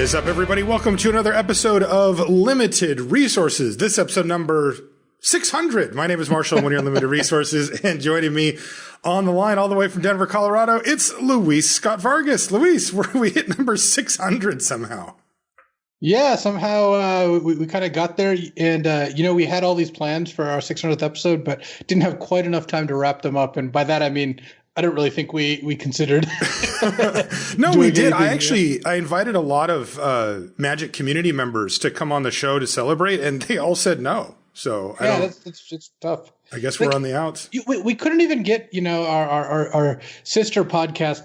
is up, everybody? Welcome to another episode of Limited Resources. This episode number 600. My name is Marshall, one of your Limited Resources, and joining me on the line all the way from Denver, Colorado, it's Luis Scott-Vargas. Luis, we hit number 600 somehow. Yeah, somehow we kind of got there, and we had all these plans for our 600th episode, but didn't have quite enough time to wrap them up. And by that, I mean, I don't really think we considered. No, we did. I invited a lot of Magic community members to come on the show to celebrate, and they all said no. So it's tough. I guess we're on the outs. We couldn't even get our sister podcast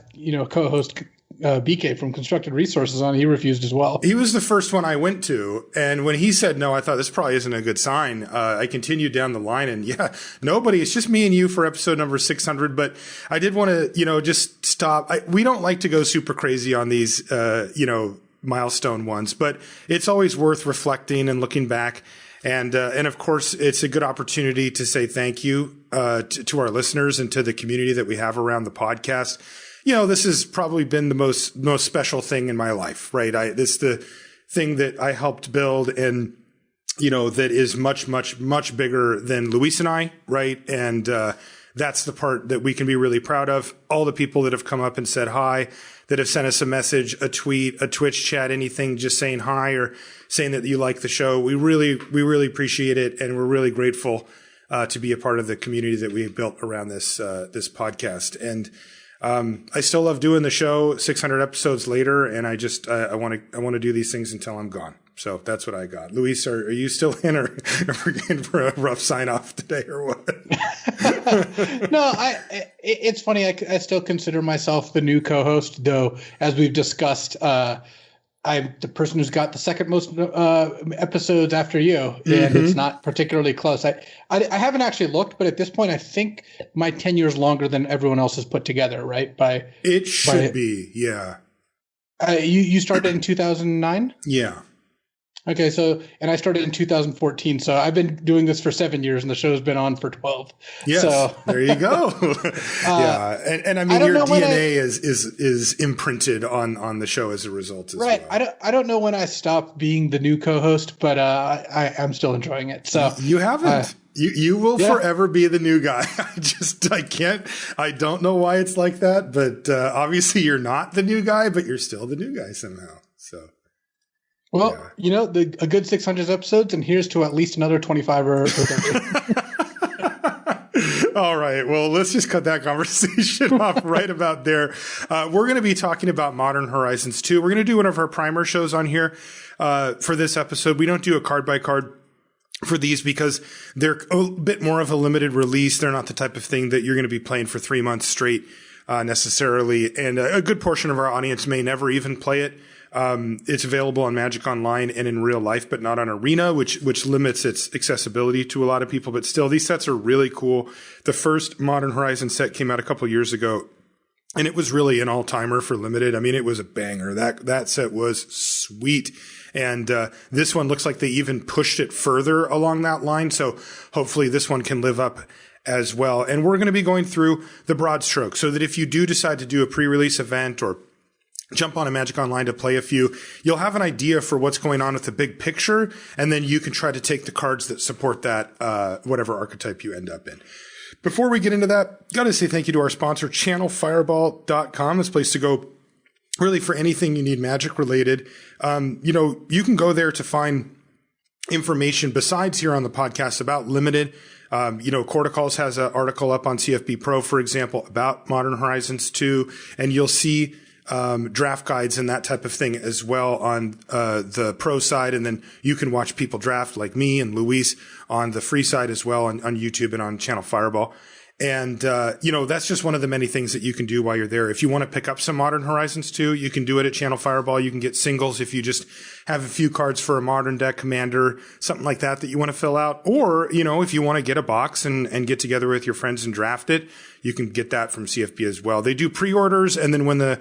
co-host BK from Constructed Resources on. He refused as well. He was the first one I went to, and when he said no, I thought this probably isn't a good sign. I continued down the line, and nobody. It's just me and you for episode number 600. But I did want to, just stop. We don't like to go super crazy on these, milestone ones, but it's always worth reflecting and looking back. And of course, it's a good opportunity to say thank you to our listeners and to the community that we have around the podcast. This has probably been the most special thing in my life, right? This is the thing that I helped build, and that is much, much, much bigger than Luis and I, right? And that's the part that we can be really proud of. All the people that have come up and said hi, that have sent us a message, a tweet, a Twitch chat, anything, just saying hi or saying that you like the show. We really appreciate it, and we're really grateful to be a part of the community that we have built around this podcast. And I still love doing the show 600 episodes later, and I want to do these things until I'm gone. So that's what I got. Luis, are you still in, or are we in for a rough sign off today, or what? No, it's funny. I still consider myself the new co-host, though, as we've discussed, I'm the person who's got the second most episodes after you, and it's not particularly close. I haven't actually looked, but at this point, I think my tenure is longer than everyone else has put together, right? It should be, yeah. You started in 2009? Yeah. Okay, and I started in 2014, so I've been doing this for 7 years, and the show's been on for 12. Yes, so there you go. Yeah, and I mean, your DNA is imprinted on the show as a result as well. I don't know when I stopped being the new co-host, but I'm still enjoying it. So you haven't. You will forever be the new guy. I don't know why it's like that, but obviously you're not the new guy, but you're still the new guy somehow. So. Well, a good 600 episodes, and here's to at least another 25 or 30. All right. Well, let's just cut that conversation off right about there. We're going to be talking about Modern Horizons 2. We're going to do one of our primer shows on here for this episode. We don't do a card by card for these because they're a bit more of a limited release. They're not the type of thing that you're going to be playing for 3 months straight necessarily. And a good portion of our audience may never even play it. It's available on Magic Online and in real life, but not on Arena, which limits its accessibility to a lot of people. But still, these sets are really cool. The first Modern Horizon set came out a couple years ago, and it was really an all-timer for Limited. I mean, it was a banger. That set was sweet. And this one looks like they even pushed it further along that line. So hopefully this one can live up as well. And we're going to be going through the broad strokes so that if you do decide to do a pre-release event or jump on a Magic Online to play a few, you'll have an idea for what's going on with the big picture, and then you can try to take the cards that support that, whatever archetype you end up in. Before we get into that, got to say thank you to our sponsor, channelfireball.com. This place to go really for anything you need Magic related. You can go there to find information besides here on the podcast about Limited. Corticals has an article up on CFB Pro, for example, about Modern Horizons 2, and you'll see draft guides and that type of thing as well on the pro side. And then you can watch people draft like me and Luis on the free side as well on YouTube and on Channel Fireball. And, that's just one of the many things that you can do while you're there. If you want to pick up some Modern Horizons 2, you can do it at Channel Fireball. You can get singles if you just have a few cards for a modern deck commander, something like that you want to fill out. Or, if you want to get a box and get together with your friends and draft it, you can get that from CFP as well. They do pre-orders, and then when the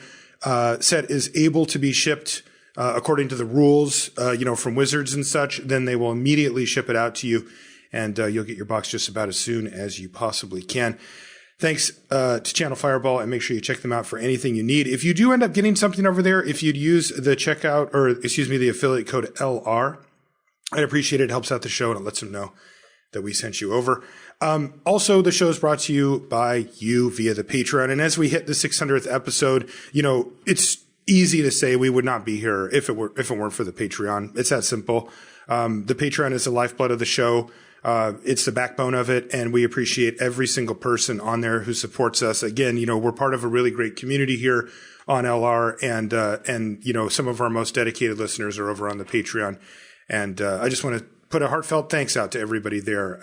set is able to be shipped according to the rules, from Wizards and such, then they will immediately ship it out to you, and you'll get your box just about as soon as you possibly can. Thanks to Channel Fireball, and make sure you check them out for anything you need. If you do end up getting something over there, if you'd use the the affiliate code LR, I'd appreciate it. It helps out the show and it lets them know that we sent you over. Also, the show is brought to you by you via the Patreon. And as we hit the 600th episode, it's easy to say we would not be here if it weren't for the Patreon. It's that simple. The Patreon is the lifeblood of the show. It's the backbone of it, and we appreciate every single person on there who supports us. Again, we're part of a really great community here on LR, and some of our most dedicated listeners are over on the Patreon. And I just want to put a heartfelt thanks out to everybody there.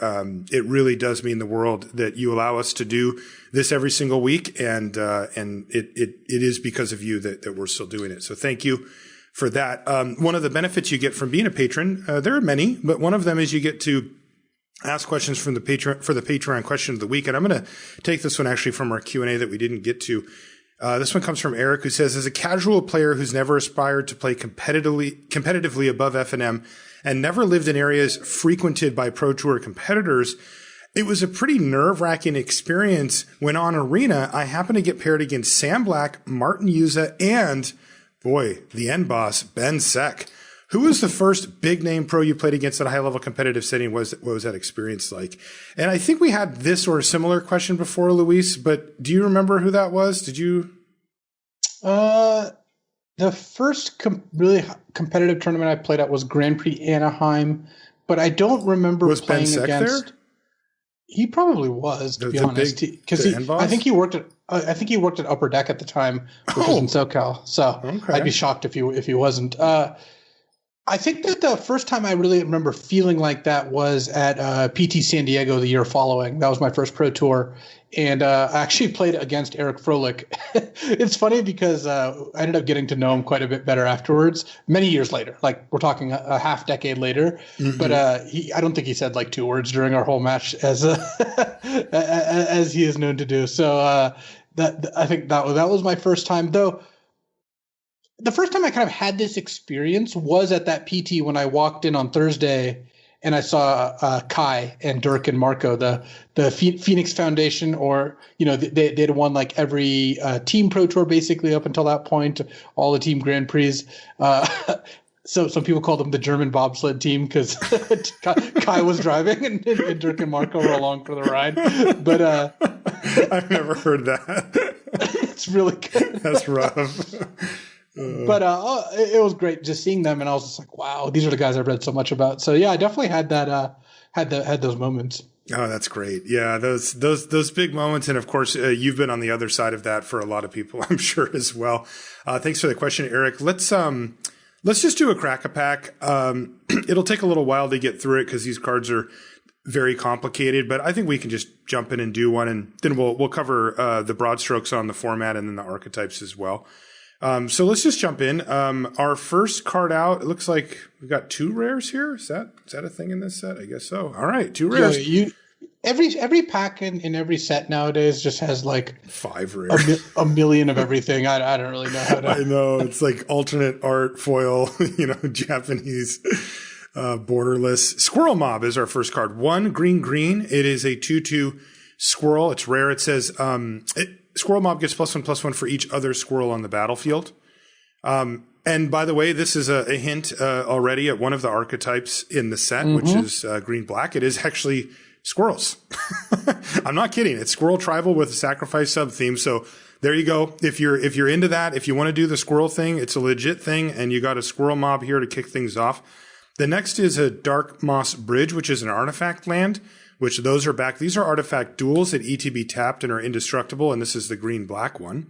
It really does mean the world that you allow us to do this every single week, and it is because of you that we're still doing it. So thank you for that. One of the benefits you get from being a patron, there are many, but one of them is you get to ask questions from the Patreon for the Patreon question of the week. And I'm going to take this one actually from our Q&A that we didn't get to. This one comes from Eric, who says, as a casual player who's never aspired to play competitively above FNM and never lived in areas frequented by Pro Tour competitors, it was a pretty nerve-wracking experience when on Arena, I happened to get paired against Sam Black, Martin Yuza, and, boy, the end boss, Ben Sek. Who was the first big-name pro you played against at a high-level competitive setting? What was that experience like? And I think we had this or a similar question before, Luis, but do you remember who that was? Did you? The first really competitive tournament I played at was Grand Prix Anaheim, but I don't remember playing against. Was Ben Sek there? He probably was, to be honest, because I think he worked at Upper Deck at the time, which was in SoCal. So okay. I'd be shocked if he wasn't. I think that the first time I really remember feeling like that was at PT San Diego the year following. That was my first pro tour. And I actually played against Eric Froelich. It's funny because I ended up getting to know him quite a bit better afterwards, many years later. Like we're talking a half decade later. Mm-hmm. But I don't think he said like 2 words during our whole match as as he is known to do. So I think that was my first time, though. The first time I kind of had this experience was at that PT when I walked in on Thursday and I saw Kai and Dirk and Marco, the Phoenix Foundation, or they'd won like every team pro tour basically up until that point, all the team Grand Prix. So some people called them the German bobsled team because Kai was driving and Dirk and Marco were along for the ride. But I've never heard that. It's really good. That's rough. But it was great just seeing them, and I was just like, "Wow, these are the guys I've read so much about." So yeah, I definitely had that, had those moments. Oh, that's great. Yeah, those big moments, and of course, you've been on the other side of that for a lot of people, I'm sure as well. Thanks for the question, Eric. Let's just do a crack-a-pack. It'll take a little while to get through it because these cards are very complicated, but I think we can just jump in and do one, and then we'll cover the broad strokes on the format and then the archetypes as well. So let's just jump in. Our first card out, it looks like we've got 2 rares here. Is that a thing in this set? I guess so. All right, 2 rares. Every pack in every set nowadays just has like 5 rares, a million of everything. I don't really know how to. I know it's like alternate art foil, Japanese, borderless. Squirrel Mob is our first card. 1 green. It is a 2/2 squirrel. It's rare. It says Squirrel Mob gets +1/+1 for each other squirrel on the battlefield. And by the way, this is a hint already at one of the archetypes in the set, which is green-black. It is actually squirrels. I'm not kidding. It's squirrel tribal with a sacrifice sub-theme. So there you go. If you're into that, if you want to do the squirrel thing, it's a legit thing, and you got a Squirrel Mob here to kick things off. The next is a Dark Moss Bridge, which is an artifact land, which those are back. These are artifact duels that ETB tapped and are indestructible, and this is the green-black one.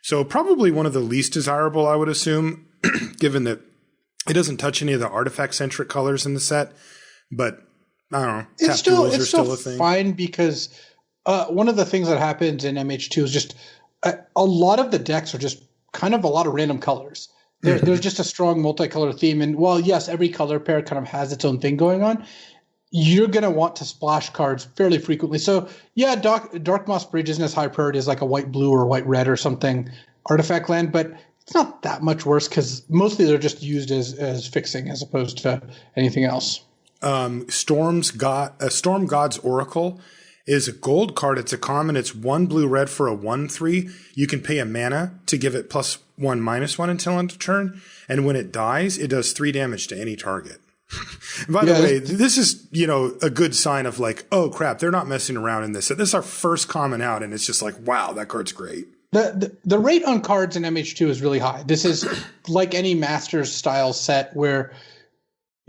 So probably one of the least desirable, I would assume, given that it doesn't touch any of the artifact-centric colors in the set. But I don't know. It's still a thing. Fine because one of the things that happens in MH2 is just a lot of the decks are just kind of a lot of random colors. There's just a strong multicolor theme, and while yes, every color pair kind of has its own thing going on, you're going to want to splash cards fairly frequently. So yeah, Dark Moss Bridge isn't as high priority as like a white-blue or white-red or something artifact land, but it's not that much worse because mostly they're just used as fixing as opposed to anything else. Storm God's Oracle is a gold card. It's a common. It's 1 blue red for a 1/3. You can pay a mana to give it +1/-1 until end of turn. And when it dies, it does 3 damage to any target. By the way, this is, a good sign of like, oh crap, they're not messing around in this. This is our first common out, and it's just like, wow, that card's great. The rate on cards in MH2 is really high. This is like any Masters style set where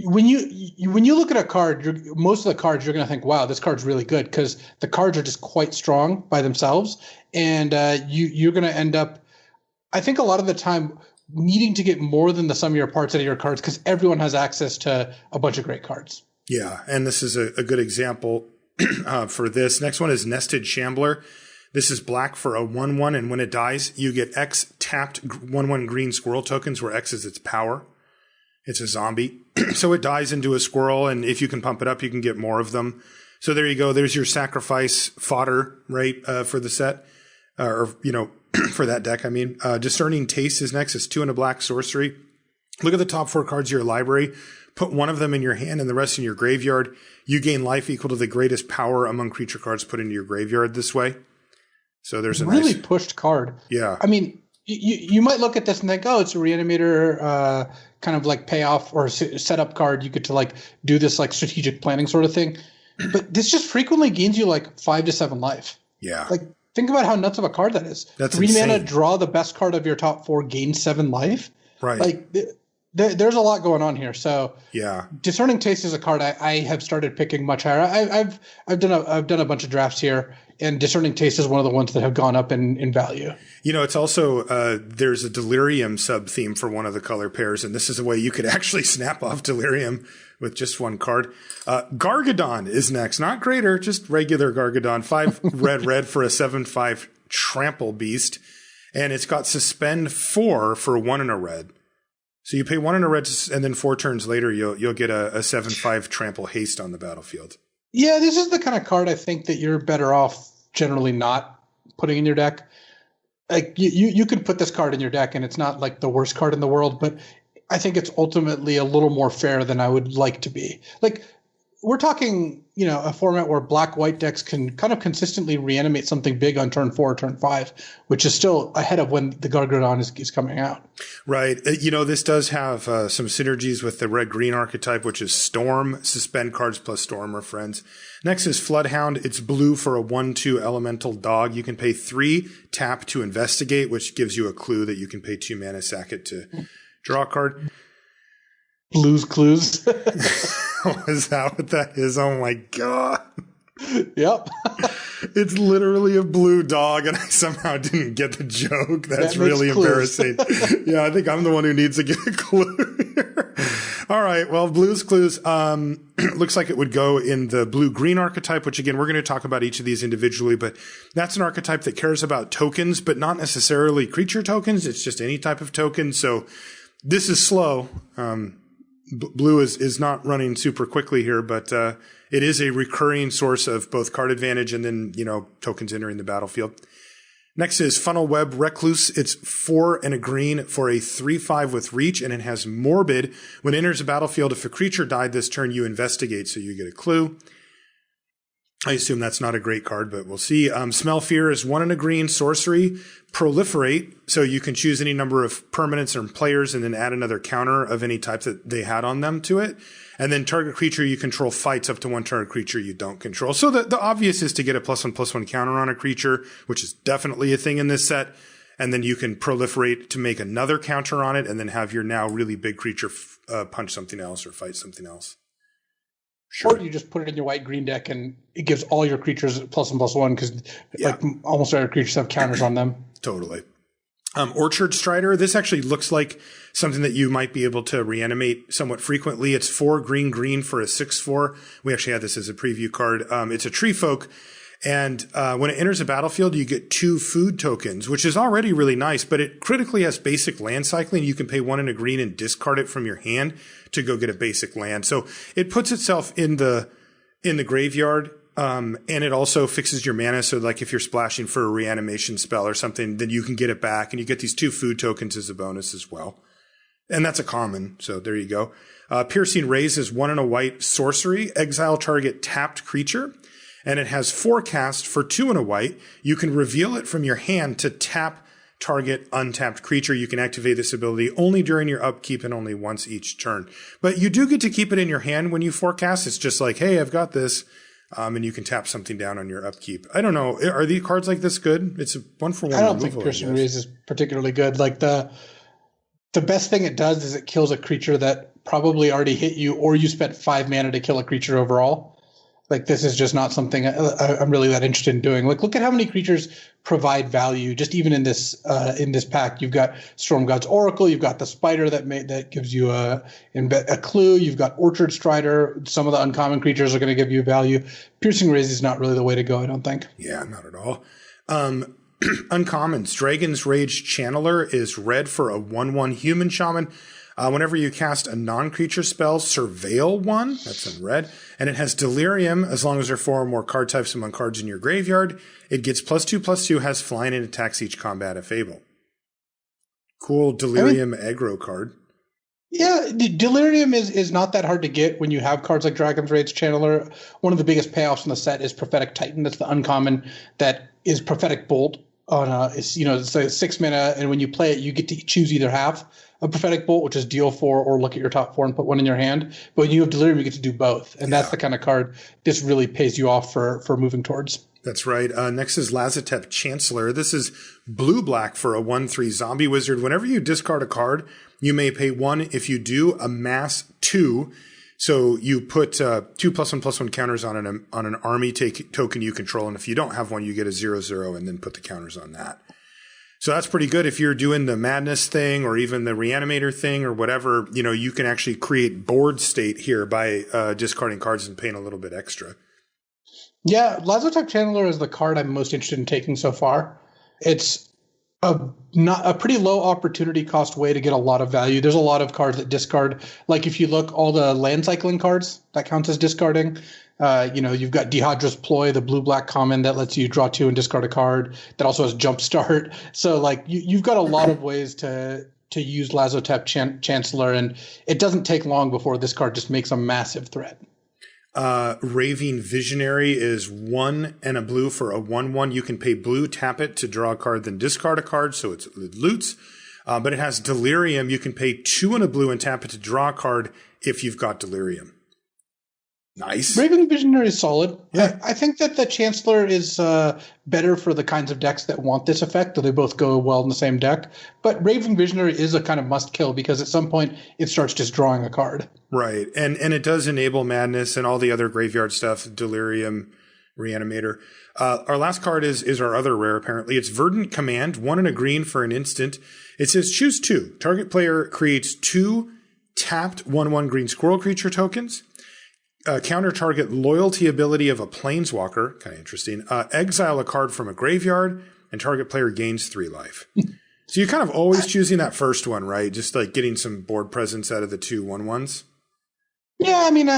when you look at a card, most of the cards you're going to think, wow, this card's really good because the cards are just quite strong by themselves, and you're going to end up, I think, a lot of the time needing to get more than the sum of your parts out of your cards because everyone has access to a bunch of great cards. Yeah, and this is a good example for this. Next one is Nested Shambler. This is black for a 1/1, and when it dies, you get X tapped 1/1 green squirrel tokens, where X is its power. It's a zombie. So it dies into a squirrel, and if you can pump it up, you can get more of them. So there you go. There's your sacrifice fodder, right, for the set. For that deck, I mean. Discerning Taste is next. It's 2 and a black sorcery. Look at the top 4 cards of your library. Put one of them in your hand and the rest in your graveyard. You gain life equal to the greatest power among creature cards put into your graveyard this way. So there's a really pushed card. Yeah. I mean, you might look at this and think, oh, it's a Reanimator kind of like payoff or setup card. You get to like do this like strategic planning sort of thing. But this just frequently gains you like 5 to 7 life. Yeah. Like, think about how nuts of a card that is. That's 3 insane. mana, draw the best card of your top 4, gain 7 life. Right. Like, there's a lot going on here. So yeah, Discerning Taste is a card I have started picking much higher. I've done a bunch of drafts here, and Discerning Taste is one of the ones that have gone up in value. It's also there's a Delirium sub theme for one of the color pairs, and this is a way you could actually snap off Delirium with just one card. Gargadon is next, not greater, just regular Gargadon. 5 red for a 7/5 trample beast, and it's got Suspend 4 for 1 and a red. So you pay 1 and a red, and then 4 turns later, you'll get a 7/5 trample haste on the battlefield. Yeah, this is the kind of card I think that you're better off generally not putting in your deck. Like you could put this card in your deck, and it's not like the worst card in the world, but I think it's ultimately a little more fair than I would like to be. Like, we're talking, a format where black-white decks can kind of consistently reanimate something big on turn 4 or turn 5, which is still ahead of when the Gargadon is coming out. Right. This does have some synergies with the red-green archetype, which is Storm. Suspend cards plus Storm are friends. Next is Floodhound. It's blue for a 1/2 elemental dog. You can pay 3 tap to investigate, which gives you a clue that you can pay 2 mana, sack it to draw a card. Blues Clues. Is that what that is? Oh my God. Yep. It's literally a blue dog, and I somehow didn't get the joke. That's really embarrassing. Yeah, I think I'm the one who needs to get a clue here. All right. Well, Blues Clues looks like it would go in the blue-green archetype, which, again, we're going to talk about each of these individually, but that's an archetype that cares about tokens, but not necessarily creature tokens. It's just any type of token. So this is slow. Blue is not running super quickly here, but it is a recurring source of both card advantage and then, tokens entering the battlefield. Next is Funnel Web Recluse. It's 4 and a green for a 3/5 with reach, and it has Morbid. When it enters the battlefield, if a creature died this turn, you investigate, so you get a clue. I assume that's not a great card, but we'll see. Smell Fear is 1 and a green sorcery. Proliferate, so you can choose any number of permanents or players and then add another counter of any type that they had on them to it. And then target creature you control fights up to 1 target creature you don't control. So the obvious is to get a +1/+1 counter on a creature, which is definitely a thing in this set. And then you can proliferate to make another counter on it and then have your now really big creature punch something else or fight something else. Sure. Or you just put it in your white-green deck and it gives all your creatures +1/+1 because like almost all your creatures have counters on them. Totally. Orchard Strider. This actually looks like something that you might be able to reanimate somewhat frequently. It's 4 green for a 6/4. We actually had this as a preview card. It's a tree folk. And when it enters a battlefield, you get 2 food tokens, which is already really nice, but it critically has basic land cycling. You can pay 1 and a green and discard it from your hand to go get a basic land. So it puts itself in the graveyard, and it also fixes your mana. So like if you're splashing for a reanimation spell or something, then you can get it back, and you get these 2 food tokens as a bonus as well. And that's a common. So there you go. Piercing Rays is 1 and a white sorcery. Exile target tapped creature. and it has forecast for 2 and a white. You can reveal it from your hand to tap target untapped creature. You can activate this ability only during your upkeep and only once each turn. But you do get to keep it in your hand when you forecast. It's just like, hey, I've got this. And you can tap something down on your upkeep. I don't know. Are these cards like this good? It's a 1-for-1 I don't think Piercing Rays is particularly good. Like the best thing it does is it kills a creature that probably already hit you, or you spent 5 mana to kill a creature overall. Like, this is just not something I'm really that interested in doing. Like, look at how many creatures provide value. Just even in this pack, you've got Storm God's Oracle, you've got the Spider that gives you a clue. You've got Orchard Strider. Some of the uncommon creatures are going to give you value. Piercing Rays is not really the way to go, I don't think. Yeah, not at all. Uncommons. Dragon's Rage Channeler is red for a 1/1 human shaman. Whenever you cast a non-creature spell, Surveil one, that's in red, and it has Delirium. As long as there are 4 or more card types among cards in your graveyard, it gets +2/+2, has flying, and attacks each combat if able. Cool Delirium aggro card. Yeah, Delirium is not that hard to get when you have cards like Dragon's Rage Channeler. One of the biggest payoffs in the set is Prophetic Titan. That's the uncommon that is Prophetic Bolt. It's a 6 mana, and when you play it, you get to choose either half. A Prophetic Bolt, which is deal 4, or look at your top 4 and put 1 in your hand. But when you have Delirium, you get to do both. And that's the kind of card this really pays you off for moving towards. That's right. Next is Lazotep Chancellor. This is blue-black for a 1/3 zombie wizard. Whenever you discard a card, you may pay 1. If you do, amass 2. So you put 2 +1/+1 counters on an army token you control. And if you don't have one, you get a 0/0 and then put the counters on that. So that's pretty good if you're doing the madness thing or even the reanimator thing or whatever. You can actually create board state here by discarding cards and paying a little bit extra. Yeah, Lazotep Channeler is the card I'm most interested in taking so far. It's a pretty low opportunity cost way to get a lot of value. There's a lot of cards that discard. Like if you look, all the land cycling cards, that counts as discarding. You've got Dehadra's Ploy, the blue-black common that lets you draw 2 and discard a card. That also has Jumpstart. So like you've got a lot of ways to use Lazotep Chancellor, and it doesn't take long before this card just makes a massive threat. Raving Visionary is 1 and a blue for a 1/1. You can pay blue, tap it to draw a card, then discard a card, so it loots. But it has Delirium. You can pay 2 and a blue and tap it to draw a card if you've got Delirium. Nice. Raving Visionary is solid. Yeah. I think that the Chancellor is better for the kinds of decks that want this effect, though they both go well in the same deck. But Raving Visionary is a kind of must-kill because at some point it starts just drawing a card. Right. And it does enable Madness and all the other graveyard stuff, Delirium, Reanimator. Our last card is our other rare, apparently. It's Verdant Command, 1 and a green for an instant. It says choose 2. Target player creates 2 tapped 1/1 green squirrel creature tokens. Counter target loyalty ability of a planeswalker, kind of interesting. Exile a card from a graveyard, and target player gains 3 life. So you're kind of always choosing that first one, right? Just like getting some board presence out of the 2 1/1s. Yeah, I mean,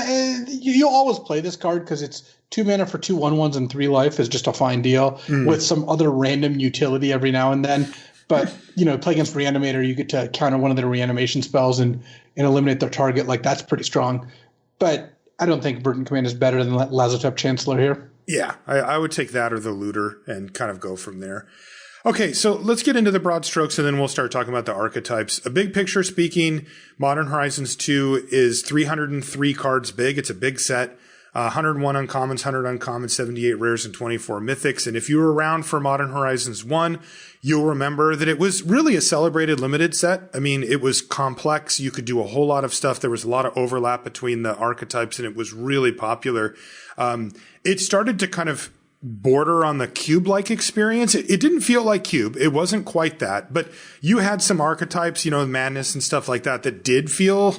you'll always play this card because it's 2 mana for 2 1/1s and 3 life is just a fine deal with some other random utility every now and then. But, play against Reanimator, you get to counter one of their reanimation spells and eliminate their target. Like, that's pretty strong. But I don't think Verdant Command is better than Lazotep Chancellor here. Yeah, I would take that or the Looter and kind of go from there. Okay, so let's get into the broad strokes and then we'll start talking about the archetypes. A big picture speaking, Modern Horizons 2 is 303 cards big. It's a big set. 101 uncommons, 100 uncommons, 78 rares, and 24 mythics. And if you were around for Modern Horizons 1, you'll remember that it was really a celebrated limited set. I mean, it was complex. You could do a whole lot of stuff. There was a lot of overlap between the archetypes, and it was really popular. It started to kind of border on the cube-like experience. It didn't feel like cube. It wasn't quite that, but you had some archetypes, madness and stuff like that did feel,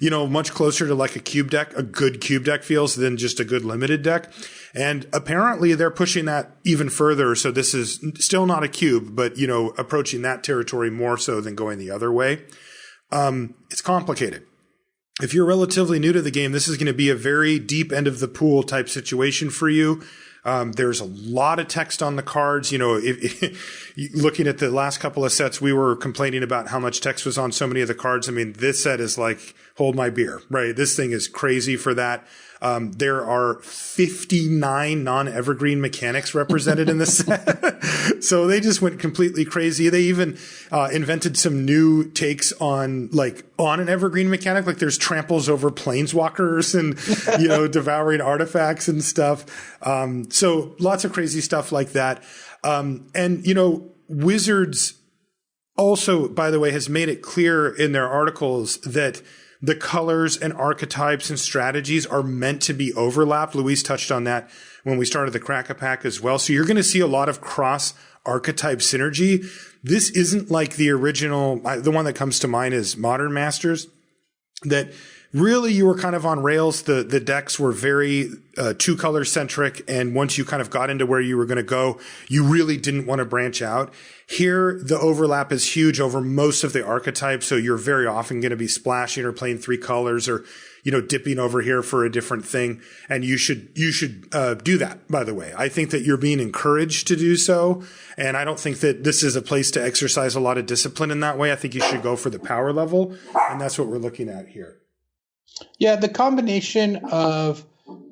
much closer to like a cube deck, a good cube deck feels than just a good limited deck. And apparently they're pushing that even further. So this is still not a cube, but, approaching that territory more so than going the other way. It's complicated. If you're relatively new to the game, this is going to be a very deep end of the pool type situation for you. There's a lot of text on the cards. Looking at the last couple of sets, we were complaining about how much text was on so many of the cards. I mean, this set is like hold my beer, right? This thing is crazy for that. There are 59 non-evergreen mechanics represented in the set. So they just went completely crazy. They even invented some new takes on an evergreen mechanic. Like there's tramples over planeswalkers and, devouring artifacts and stuff. So lots of crazy stuff like that. Wizards also, by the way, has made it clear in their articles that the colors and archetypes and strategies are meant to be overlapped. Louise touched on that when we started the Crack-A-Pack as well. So you're going to see a lot of cross archetype synergy. This isn't like the original. The one that comes to mind is Modern Masters, that really you were kind of on rails. The decks were very two color centric. And once you kind of got into where you were going to go, you really didn't want to branch out. Here, the overlap is huge over most of the archetypes. So you're very often going to be splashing or playing three colors or, dipping over here for a different thing. And you should do that, by the way. I think that you're being encouraged to do so. And I don't think that this is a place to exercise a lot of discipline in that way. I think you should go for the power level. And that's what we're looking at here. Yeah, the combination of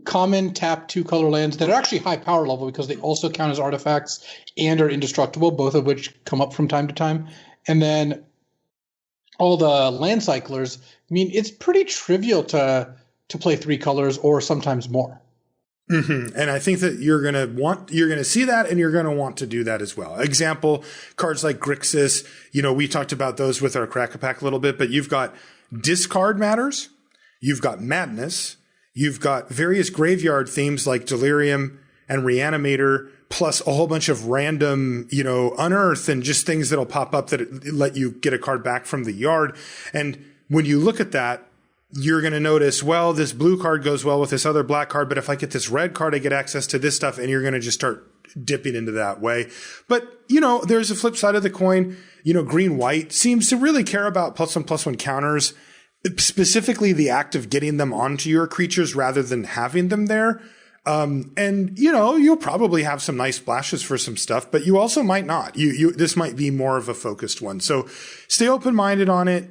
common tap two color lands that are actually high power level because they also count as artifacts and are indestructible, both of which come up from time to time. And then all the land cyclers, I mean, it's pretty trivial to play three colors or sometimes more. Mm-hmm. And I think that you're going to see that and you're going to want to do that as well. Example, cards like Grixis, we talked about those with our Crack-A-Pack a little bit, but you've got discard matters. You've got madness. You've got various graveyard themes like Delirium and Reanimator, plus a whole bunch of random, unearth and just things that'll pop up that let you get a card back from the yard. And when you look at that, you're going to notice, well, this blue card goes well with this other black card, but if I get this red card, I get access to this stuff, and you're going to just start dipping into that way. But, there's a flip side of the coin. Green-white seems to really care about +1/+1 counters, specifically the act of getting them onto your creatures rather than having them there. You'll probably have some nice splashes for some stuff, but you also might not. This might be more of a focused one. So stay open-minded on it.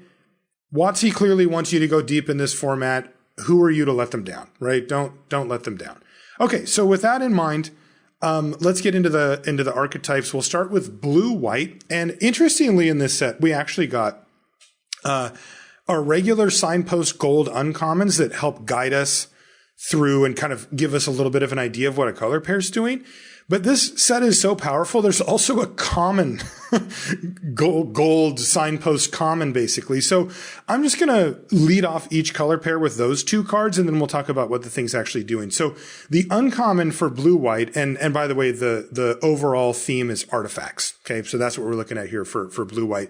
WotC clearly wants you to go deep in this format. Who are you to let them down, right? Don't let them down. Okay. So with that in mind, let's get into the archetypes. We'll start with blue-white. And interestingly, in this set, we actually got, our regular signpost gold uncommons that help guide us through and kind of give us a little bit of an idea of what a color pair is doing. But this set is so powerful. There's also a common gold signpost common, basically. So I'm just going to lead off each color pair with those two cards, and then we'll talk about what the thing's actually doing. So the uncommon for blue-white, and by the way, the overall theme is artifacts. Okay, so that's what we're looking at here for blue-white.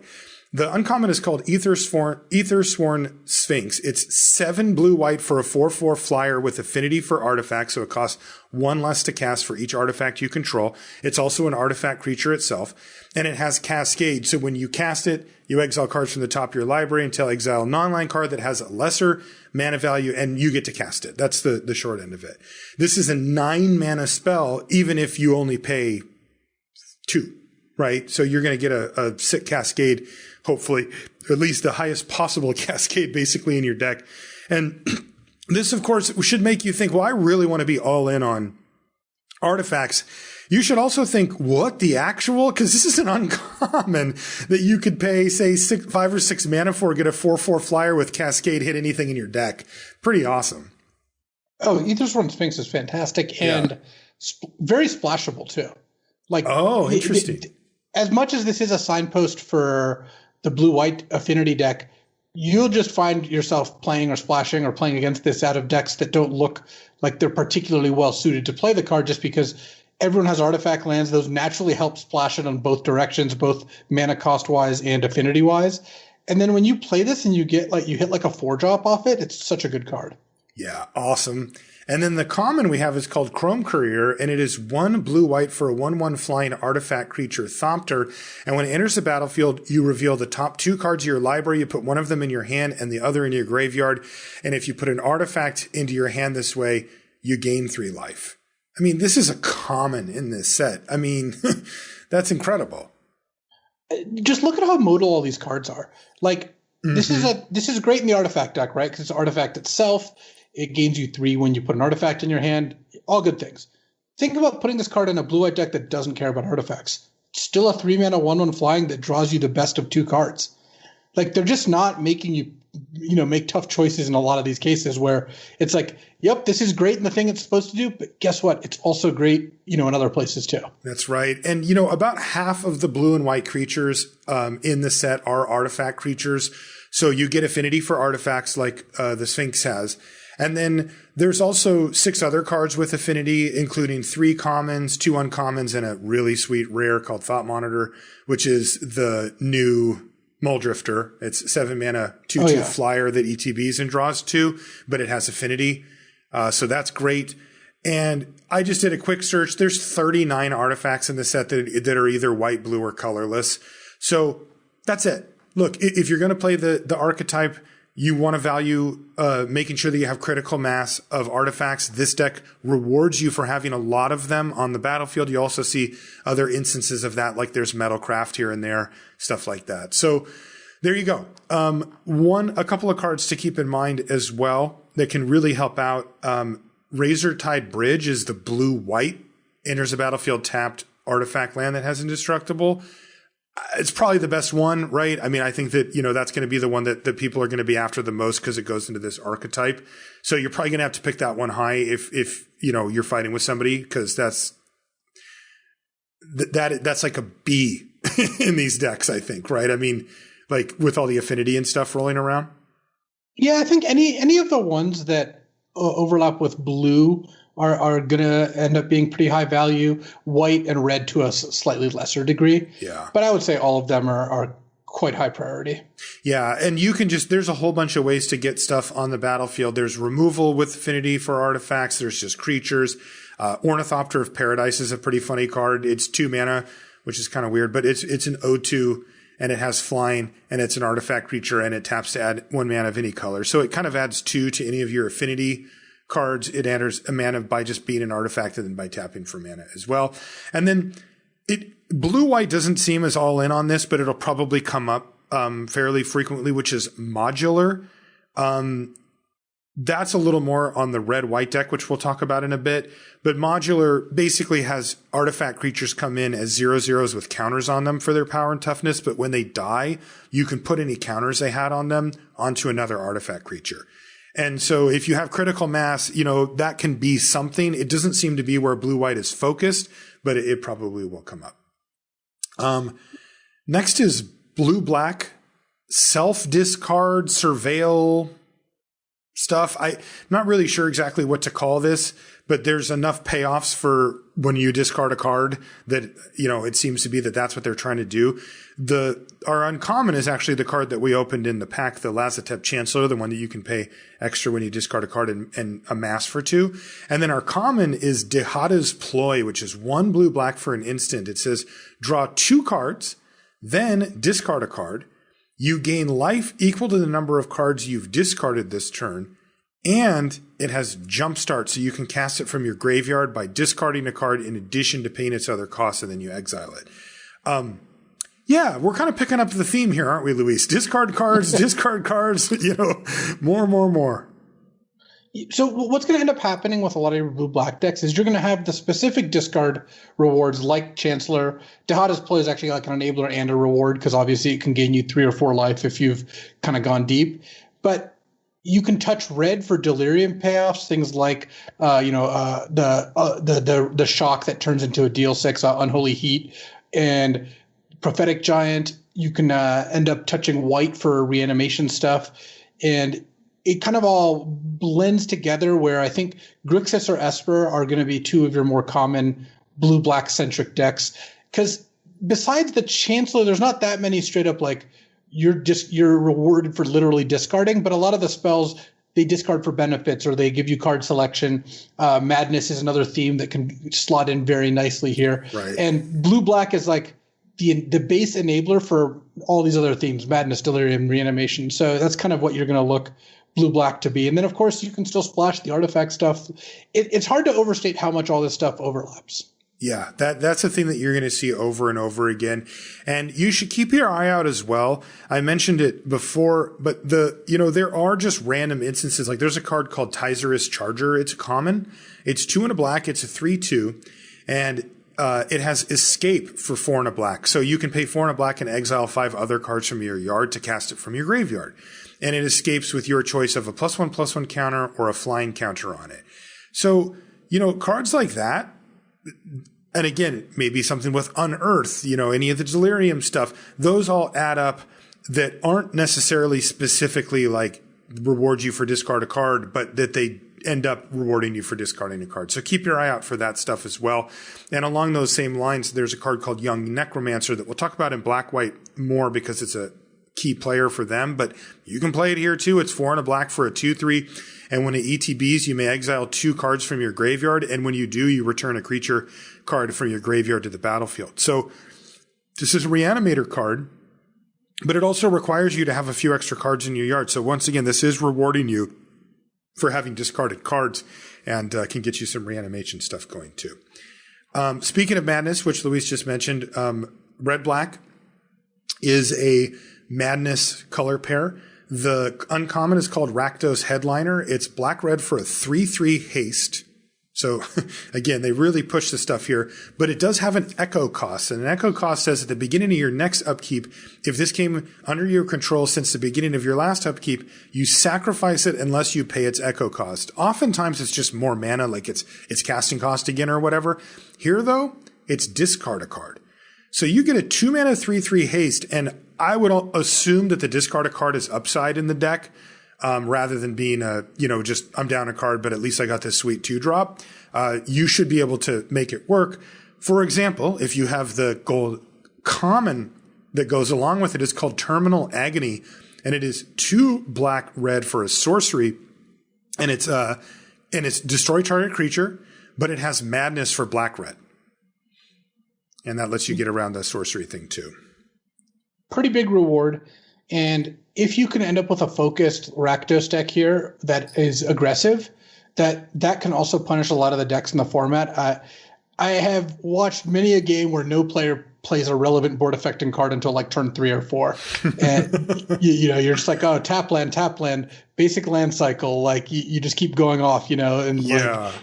The uncommon is called Aethersworn Sphinx. It's 7 blue-white for a 4/4 flyer with affinity for artifacts, so it costs 1 less to cast for each artifact you control. It's also an artifact creature itself, and it has Cascade. So when you cast it, you exile cards from the top of your library until exile a non-land card that has a lesser mana value, and you get to cast it. That's the short end of it. This is a 9 mana spell, even if you only pay 2, right? So you're going to get a sick Cascade, hopefully, or at least the highest possible Cascade basically in your deck. And this, of course, should make you think, well, I really want to be all in on artifacts. You should also think, what, the actual? Because this is an uncommon that you could pay, say, 5 or 6 mana for, get a 4/4 flyer with Cascade, hit anything in your deck. Pretty awesome. Oh, Aethersworn Sphinx is fantastic and very splashable, too. Oh, interesting. As much as this is a signpost for the blue-white affinity deck, you'll just find yourself playing or splashing or playing against this out of decks that don't look like they're particularly well suited to play the card, just because everyone has artifact lands. Those naturally help splash it on both directions, both mana cost-wise and affinity-wise. And then when you play this and you hit like a 4-drop off it, it's such a good card. Yeah, awesome. And then the common we have is called Chrome Courier, and it is 1 blue-white for a 1/1 flying artifact creature, Thopter. And when it enters the battlefield, you reveal the top 2 cards of your library. You put one of them in your hand and the other in your graveyard. And if you put an artifact into your hand this way, you gain 3 life. I mean, this is a common in this set. I mean, that's incredible. Just look at how modal all these cards are. Like, this is great in the artifact deck, right? Because it's an artifact itself. It gains you 3 when you put an artifact in your hand. All good things. Think about putting this card in a blue-white deck that doesn't care about artifacts. Still a 3-mana 1/1 flying that draws you the best of 2 cards. Like, they're just not making you, make tough choices in a lot of these cases where it's like, yep, this is great in the thing it's supposed to do, but guess what? It's also great, in other places too. That's right. And, about half of the blue and white creatures in the set are artifact creatures. So you get affinity for artifacts like the Sphinx has. And then there's also 6 other cards with affinity, including 3 commons, 2 uncommons, and a really sweet rare called Thought Monitor, which is the new Muldrifter. It's 7 mana, 2/2 flyer that ETBs and draws 2, but it has affinity. So that's great. And I just did a quick search. There's 39 artifacts in the set that are either white, blue, or colorless. So that's it. Look, if you're going to play the archetype, you want to value making sure that you have critical mass of artifacts. This deck rewards you for having a lot of them on the battlefield. You also see other instances of that, like there's Metalcraft here and there, stuff like that. So there you go. A couple of cards to keep in mind as well that can really help out. Razortide Bridge is the blue-white, enters a battlefield tapped artifact land that has indestructible. It's probably the best one, right? I mean, I think that, that's going to be the one that people are going to be after the most because it goes into this archetype. So you're probably going to have to pick that one high if you're fighting with somebody, because that's like a B in these decks, I think, right? I mean, like with all the affinity and stuff rolling around. Yeah, I think any of the ones that overlap with blue are going to end up being pretty high value. White and red to a slightly lesser degree. Yeah. But I would say all of them are quite high priority. Yeah. And you can there's a whole bunch of ways to get stuff on the battlefield. There's removal with affinity for artifacts. There's just creatures. Ornithopter of Paradise is a pretty funny card. It's 2 mana, which is kind of weird, but it's an O2 and it has flying and it's an artifact creature and it taps to add 1 mana of any color. So it kind of adds 2 to any of your affinity cards. It enters a mana by just being an artifact and then by tapping for mana as well. And then blue-white doesn't seem as all in on this, but it'll probably come up fairly frequently, which is modular. That's a little more on the red-white deck, which we'll talk about in a bit. But modular basically has artifact creatures come in as 0/0s with counters on them for their power and toughness. But when they die, you can put any counters they had on them onto another artifact creature. And so if you have critical mass, that can be something. It doesn't seem to be where blue-white is focused, but it probably will come up. Next is blue-black, self-discard, surveil stuff. I'm not really sure exactly what to call this, but there's enough payoffs for when you discard a card that, it seems to be that's what they're trying to do. Our uncommon is actually the card that we opened in the pack, the Lazatep Chancellor, the one that you can pay extra when you discard a card and amass for 2. And then our common is Dihada's Ploy, which is 1 blue-black for an instant. It says draw 2 cards, then discard a card. You gain life equal to the number of cards you've discarded this turn. And it has Jumpstart, so you can cast it from your graveyard by discarding a card in addition to paying its other costs, and then you exile it. Yeah, we're kind of picking up the theme here, aren't we, Luis? Discard cards, discard cards, more. So what's going to end up happening with a lot of your blue-black decks is you're going to have the specific discard rewards like Chancellor. Dihada's Ploy is actually like an enabler and a reward because obviously it can gain you 3 or 4 life if you've kind of gone deep. But you can touch red for delirium payoffs, things like the shock that turns into a deal 6 Unholy Heat and Prophetic Giant. You can end up touching white for reanimation stuff, and it kind of all blends together where I think Grixis or Esper are going to be 2 of your more common blue-black centric decks. Because besides the Chancellor, there's not that many straight up like you're rewarded for literally discarding, but a lot of the spells they discard for benefits or they give you card selection. Madness is another theme that can slot in very nicely here. Right. And blue-black is like the base enabler for all these other themes, Madness, Delirium, Reanimation. So that's kind of what you're going to look blue-black to be. And then, of course, you can still splash the artifact stuff. It's hard to overstate how much all this stuff overlaps. Yeah, that's a thing that you're going to see over and over again. And you should keep your eye out as well. I mentioned it before, but there are just random instances. Like there's a card called Tyzerus Charger. It's common. It's 2 and a black. It's a 3/2. And it has escape for 4 and a black. So you can pay 4 and a black and exile 5 other cards from your yard to cast it from your graveyard. And it escapes with your choice of a +1/+1 counter or a flying counter on it. So, cards like that, and again, maybe something with Unearth, any of the Delirium stuff, those all add up that aren't necessarily specifically like reward you for discard a card, but that they end up rewarding you for discarding a card. So keep your eye out for that stuff as well. And along those same lines, there's a card called Young Necromancer that we'll talk about in Black-White more because it's a key player for them, but you can play it here too. It's 4 and a black for a 2/3. And when it ETBs, you may exile 2 cards from your graveyard. And when you do, you return a creature card from your graveyard to the battlefield. So this is a Reanimator card, but it also requires you to have a few extra cards in your yard. So once again, this is rewarding you for having discarded cards and can get you some reanimation stuff going too. Speaking of madness, which Luis just mentioned, red-black is a madness color pair. The uncommon is called Rakdos Headliner. It's black-red for a 3/3 haste. So again, they really push the stuff here, but it does have an echo cost. And an echo cost says at the beginning of your next upkeep, if this came under your control since the beginning of your last upkeep, you sacrifice it unless you pay its echo cost. Oftentimes it's just more mana, like it's casting cost again or whatever. Here though, it's discard a card. So you get a 2 mana 3/3 haste, and I would assume that the discard a card is upside in the deck. Rather than being just I'm down a card, but at least I got this sweet 2-drop. You should be able to make it work. For example, if you have the gold common that goes along with it, it's called Terminal Agony, and it is 2 black-red for a sorcery, and it's destroy target creature, but it has madness for black-red. And that lets you get around the sorcery thing too. Pretty big reward. And if you can end up with a focused Rakdos deck here that is aggressive, that can also punish a lot of the decks in the format. I have watched many a game where no player plays a relevant board affecting card until like turn 3 or 4. And you're just like, oh, tap land, basic land cycle. Like you just keep going off, and like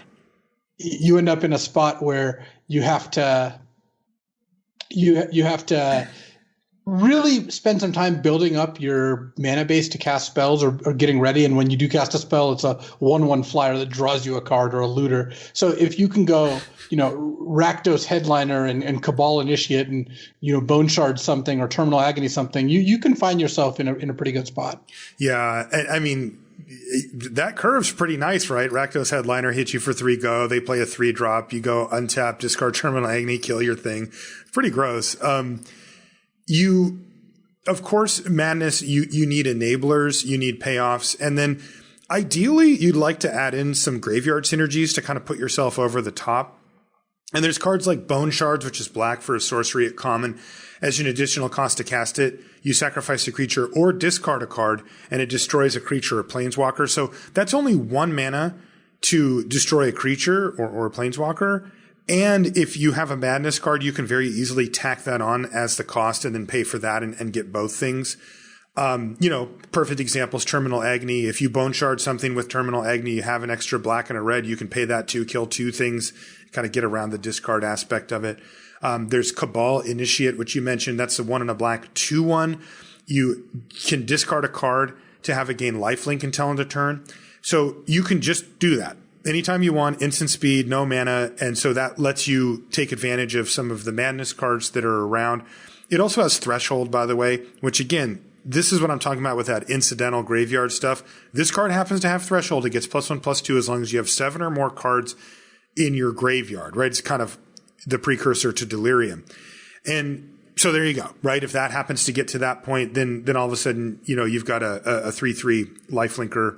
you end up in a spot where you have to really spend some time building up your mana base to cast spells or getting ready. And when you do cast a spell, it's a 1/1 flyer that draws you a card or a looter. So if you can go, Rakdos Headliner and Cabal Initiate and, Bone Shard something or Terminal Agony something, you can find yourself in a pretty good spot. Yeah. I mean, that curve's pretty nice, right? Rakdos Headliner hits you for 3 go. They play a 3-drop. You go untap, discard Terminal Agony, kill your thing. Pretty gross. Of course, madness, you need enablers, you need payoffs, and then ideally you'd like to add in some graveyard synergies to kind of put yourself over the top. And there's cards like Bone Shards, which is black for a sorcery at common. As an additional cost to cast it, you sacrifice a creature or discard a card, and it destroys a creature or planeswalker. So that's only 1 mana to destroy a creature or a planeswalker. And if you have a madness card, you can very easily tack that on as the cost and then pay for that and get both things. Perfect examples, Terminal Agony. If you Bone Shard something with Terminal Agony, you have an extra black and a red, you can pay that to kill 2 things, kind of get around the discard aspect of it. There's Cabal Initiate, which you mentioned. That's the 1 and a black 2/1. You can discard a card to have it gain lifelink until end of turn. So you can just do that. Anytime you want, instant speed, no mana, and so that lets you take advantage of some of the madness cards that are around. It also has Threshold, by the way, which again, this is what I'm talking about with that incidental graveyard stuff. This card happens to have Threshold. It gets +1/+2 as long as you have 7 or more cards in your graveyard, right? It's kind of the precursor to Delirium. And so there you go, right? If that happens to get to that point, then all of a sudden, you've got a 3/3 lifelinker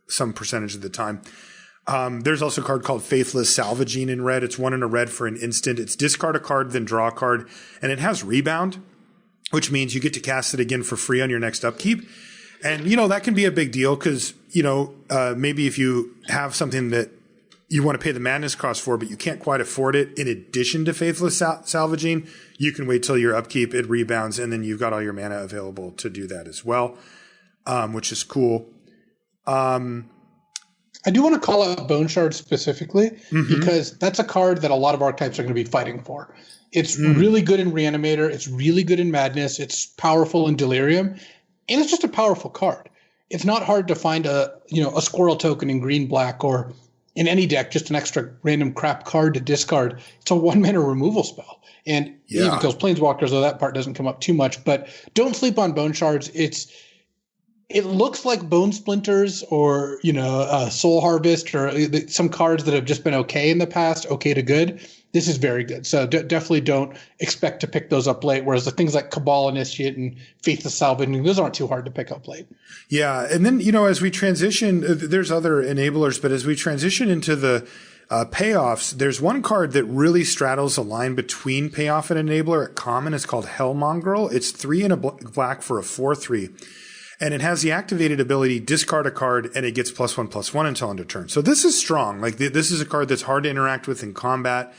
some percentage of the time. There's also a card called Faithless Salvaging in red. It's 1 and a red for an instant. It's discard a card, then draw a card. And it has Rebound, which means you get to cast it again for free on your next upkeep. And, that can be a big deal because, maybe if you have something that you want to pay the madness cost for, but you can't quite afford it. In addition to Faithless Salvaging, you can wait till your upkeep, it rebounds, and then you've got all your mana available to do that as well, which is cool. I do want to call out Bone Shard specifically because that's a card that a lot of archetypes are going to be fighting for. It's really good in Reanimator. It's really good in Madness. It's powerful in Delirium, and it's just a powerful card. It's not hard to find a squirrel token in green-black or in any deck, just an extra random crap card to discard. It's a 1-mana removal spell. And even kills Planeswalkers, though that part doesn't come up too much. But don't sleep on Bone Shards. It looks like Bone Splinters or, Soul Harvest or some cards that have just been okay in the past, okay to good. This is very good. So definitely don't expect to pick those up late, whereas the things like Cabal Initiate and Faithless Salvaging, those aren't too hard to pick up late. Yeah, and then, as we transition, there's other enablers, but as we transition into the payoffs, there's one card that really straddles a line between payoff and enabler at common. It's called Hellmongrel. It's 3 and a black for a 4/3. And it has the activated ability, discard a card, and it gets +1/+1 until end of turn. So this is strong. Like, this is a card that's hard to interact with in combat,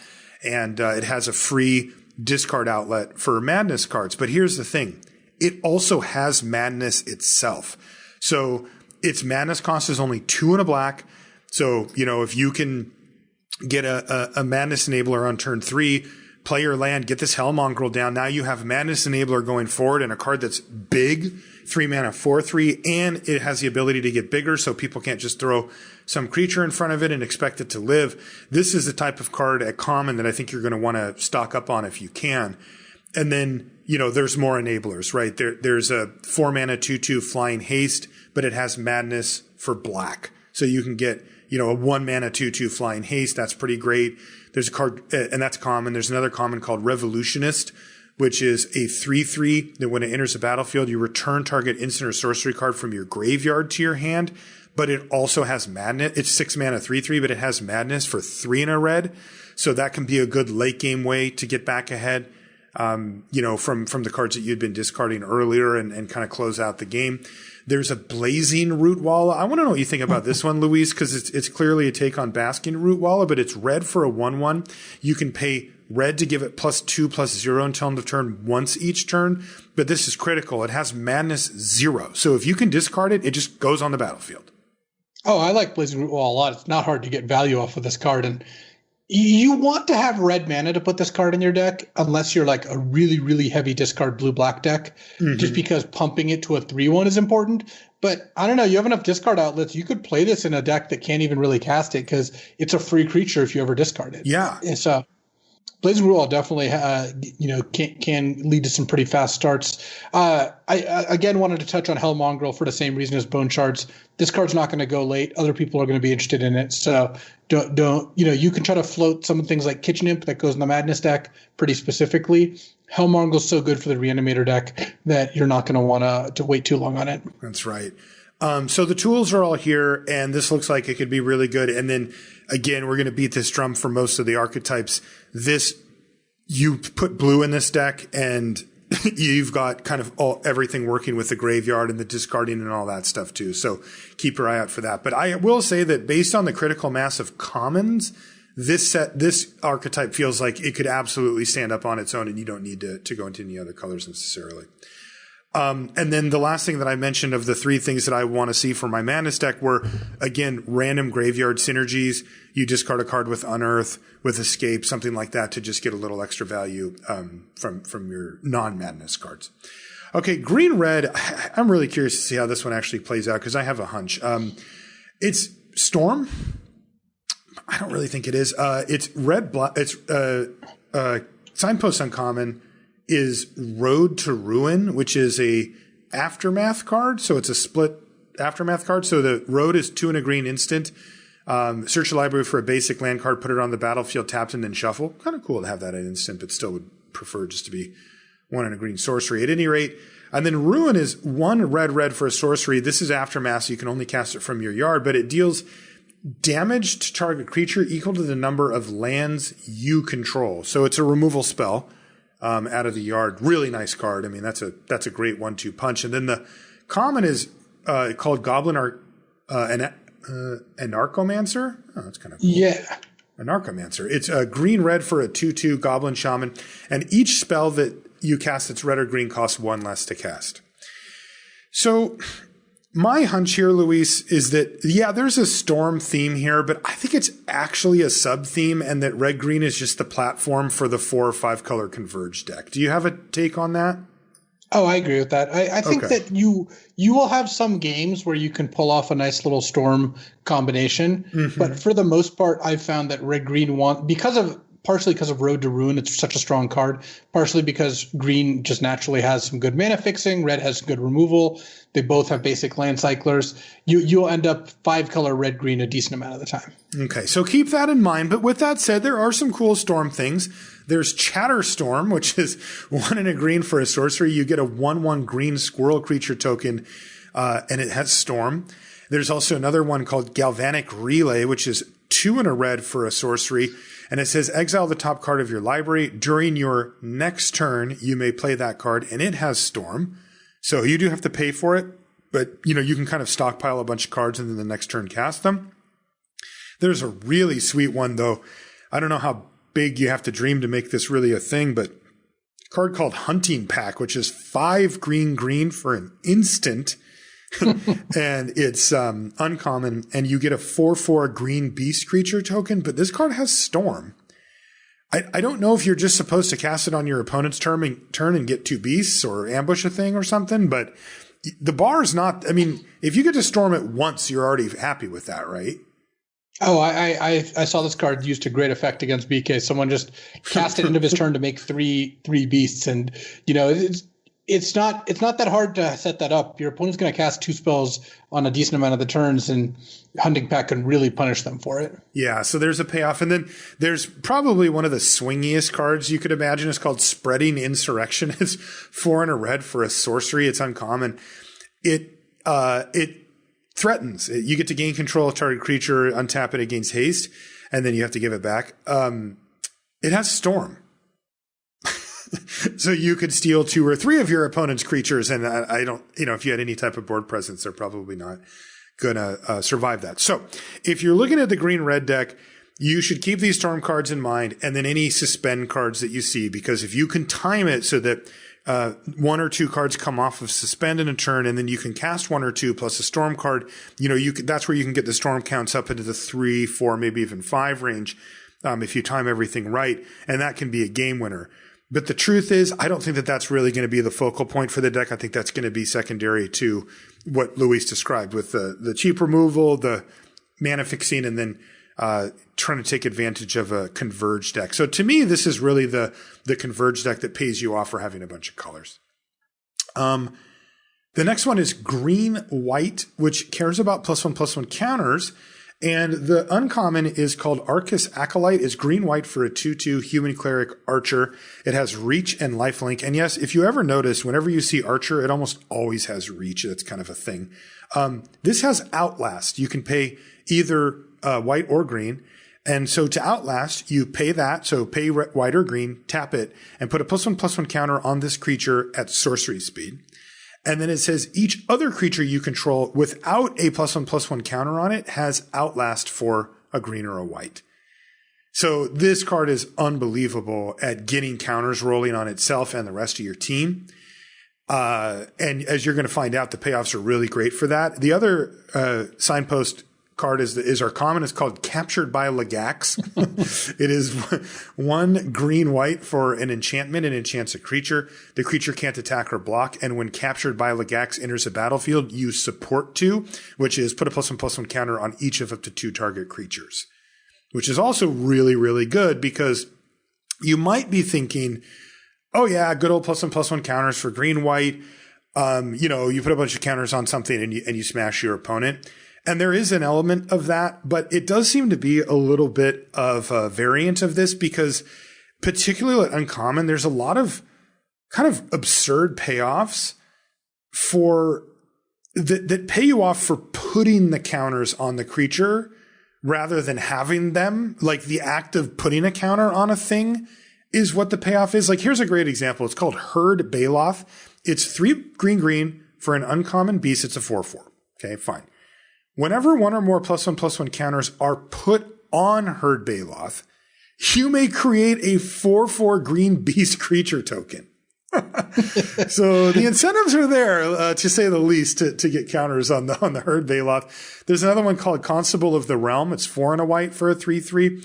and it has a free discard outlet for Madness cards. But here's the thing. It also has Madness itself. So its Madness cost is only 2 and a black. So, if you can get a Madness Enabler on turn 3, play your land, get this Hellmongrel down. Now you have Madness Enabler going forward and a card that's big, 3 mana, 4/3, and it has the ability to get bigger so people can't just throw some creature in front of it and expect it to live. This is the type of card at common that I think you're going to want to stock up on if you can. And then, there's more enablers, right? There's a 4 mana 2/2 flying haste, but it has Madness for black. So you can get, a 1 mana 2/2 flying haste. That's pretty great. There's a card, and that's common. There's another common called Revolutionist, which is a 3/3 that when it enters the battlefield, you return target instant or sorcery card from your graveyard to your hand. But it also has Madness. It's 6 mana 3/3, but it has Madness for 3 and a red. So that can be a good late game way to get back ahead, from the cards that you'd been discarding earlier and kind of close out the game. There's a Blazing Rootwalla. I want to know what you think about this one, Luis, because it's clearly a take on Basking Rootwalla, but it's red for a 1/1. You can pay red to give it +2/+0 until end of turn once each turn, but this is critical. It has Madness 0. So if you can discard it, it just goes on the battlefield. Oh, I like Blazing Rootwalla a lot. It's not hard to get value off of this card, and you want to have red mana to put this card in your deck, unless you're like a really, really heavy discard blue-black deck, just because pumping it to a 3/1 is important. But I don't know, you have enough discard outlets. You could play this in a deck that can't even really cast it because it's a free creature if you ever discard it. Yeah. So Blazing Rootwalla definitely, can lead to some pretty fast starts. I again wanted to touch on Hellmongrel for the same reason as Bone Shards. This card's not going to go late. Other people are going to be interested in it. So don't you can try to float some things like Kitchen Imp that goes in the Madness deck pretty specifically. Hellmongrel's so good for the Reanimator deck that you're not going to want to wait too long on it. That's right. So the tools are all here, and this looks like it could be really good. And then, again, we're going to beat this drum for most of the archetypes. You put blue in this deck, and you've got kind of everything working with the graveyard and the discarding and all that stuff, too. So keep your eye out for that. But I will say that based on the critical mass of commons, this archetype feels like it could absolutely stand up on its own, and you don't need to go into any other colors necessarily. And then the last thing that I mentioned of the 3 things that I want to see for my Madness deck were, again, random graveyard synergies. You discard a card with Unearth, with Escape, something like that to just get a little extra value from your non-Madness cards. Okay, green-red, I'm really curious to see how this one actually plays out because I have a hunch. It's Storm. I don't really think it is. It's red-black. It's Signpost Uncommon is Road to Ruin, which is a Aftermath card. So it's a split Aftermath card. So the Road is 2 and a green instant. Search the library for a basic land card, put it on the battlefield, tapped, and then shuffle. Kind of cool to have that at instant, but still would prefer just to be 1 and a green sorcery at any rate. And then Ruin is 1 red for a sorcery. This is Aftermath, so you can only cast it from your yard, but it deals damage to target creature equal to the number of lands you control. So it's a removal spell. Out of the yard. Really nice card. I mean, that's a great 1-2 punch. And then the common is called Goblin Anarchomancer. Oh, that's kind of cool. Yeah. Anarchomancer. It's a green-red for a 2/2 Goblin Shaman, and each spell that you cast that's red or green costs 1 less to cast. So my hunch here, Luis, is that, yeah, there's a storm theme here, but I think it's actually a sub-theme and that red-green is just the platform for the 4 or 5 color converged deck. Do you have a take on that? Oh, I agree with that. I think that you will have some games where you can pull off a nice little storm combination, but for the most part, I've found that red-green partially because of Road to Ruin, it's such a strong card. Partially because green just naturally has some good mana fixing. Red has good removal. They both have basic land cyclers. You'll end up 5 color red green a decent amount of the time. Okay, so keep that in mind. But with that said, there are some cool storm things. There's Chatterstorm, which is 1 and a green for a sorcery. You get a 1/1 green squirrel creature token, and it has storm. There's also another one called Galvanic Relay, which is 2 and a red for a sorcery. And it says exile the top card of your library. During your next turn, you may play that card, and it has storm. So you do have to pay for it, but you can kind of stockpile a bunch of cards and then the next turn cast them. There's a really sweet one, though. I don't know how big you have to dream to make this really a thing, but a card called Hunting Pack, which is 5 green for an instant. And it's uncommon, and you get a 4/4 green beast creature token, but this card has storm. I don't know if you're just supposed to cast it on your opponent's turn and get 2 beasts or ambush a thing or something, but the bar is not, if you get to storm it once, you're already happy with that, right? Oh, I saw this card used to great effect against BK. Someone just cast it into his turn to make three beasts, and it's not that hard to set that up. Your opponent's going to cast 2 spells on a decent amount of the turns, and Hunting Pack can really punish them for it. Yeah, so there's a payoff. And then there's probably one of the swingiest cards you could imagine. It's called Spreading Insurrection. It's 4 and a red for a sorcery. It's uncommon. It threatens. You get to gain control of target creature, untap it against haste, and then you have to give it back. It has storm. So you could steal 2 or 3 of your opponent's creatures, and I don't, if you had any type of board presence, they're probably not going to survive that. So if you're looking at the green-red deck, you should keep these storm cards in mind, and then any suspend cards that you see, because if you can time it so that 1 or 2 cards come off of suspend in a turn, and then you can cast 1 or 2 plus a storm card, that's where you can get the storm counts up into the 3, 4, maybe even 5 range if you time everything right, and that can be a game winner. But the truth is, I don't think that that's really going to be the focal point for the deck. I think that's going to be secondary to what Luis described with the cheap removal, the mana fixing, and then trying to take advantage of a converged deck. So to me, this is really the converged deck that pays you off for having a bunch of colors. The next one is green-white, which cares about +1/+1 counters. And the uncommon is called Arcus Acolyte. It's green-white for a 2/2 human cleric archer. It has reach and lifelink. And yes, if you ever notice, whenever you see archer, it almost always has reach. That's kind of a thing. This has outlast. You can pay either white or green. And so to outlast, you pay that. So pay white or green, tap it, and put a +1/+1 counter on this creature at sorcery speed. And then it says each other creature you control without a +1/+1 counter on it has outlast for a green or a white. So this card is unbelievable at getting counters rolling on itself and the rest of your team. And as you're going to find out, the payoffs are really great for that. The other signpost card is our common. It's called Captured by Lagax. It is 1 green-white for an enchantment and enchants a creature. The creature can't attack or block. And when Captured by Lagax enters the battlefield, you support 2, which is put a +1/+1 counter on each of up to 2 target creatures, which is also really, really good because you might be thinking, oh yeah, good old +1/+1 counters for green-white. You put a bunch of counters on something and you smash your opponent. And there is an element of that, but it does seem to be a little bit of a variant of this because particularly at uncommon, there's a lot of kind of absurd payoffs for that pay you off for putting the counters on the creature rather than having them. Like the act of putting a counter on a thing is what the payoff is. Like here's a great example. It's called Herd Baloth. It's 3 green for an uncommon beast. It's a 4/4. Okay, fine. Whenever one or more +1/+1 counters are put on Herd Baloth, you may create a 4/4 green beast creature token. So the incentives are there, to say the least, to get counters on the Herd Baloth. There's another one called Constable of the Realm. It's 4 and a white for a 3/3.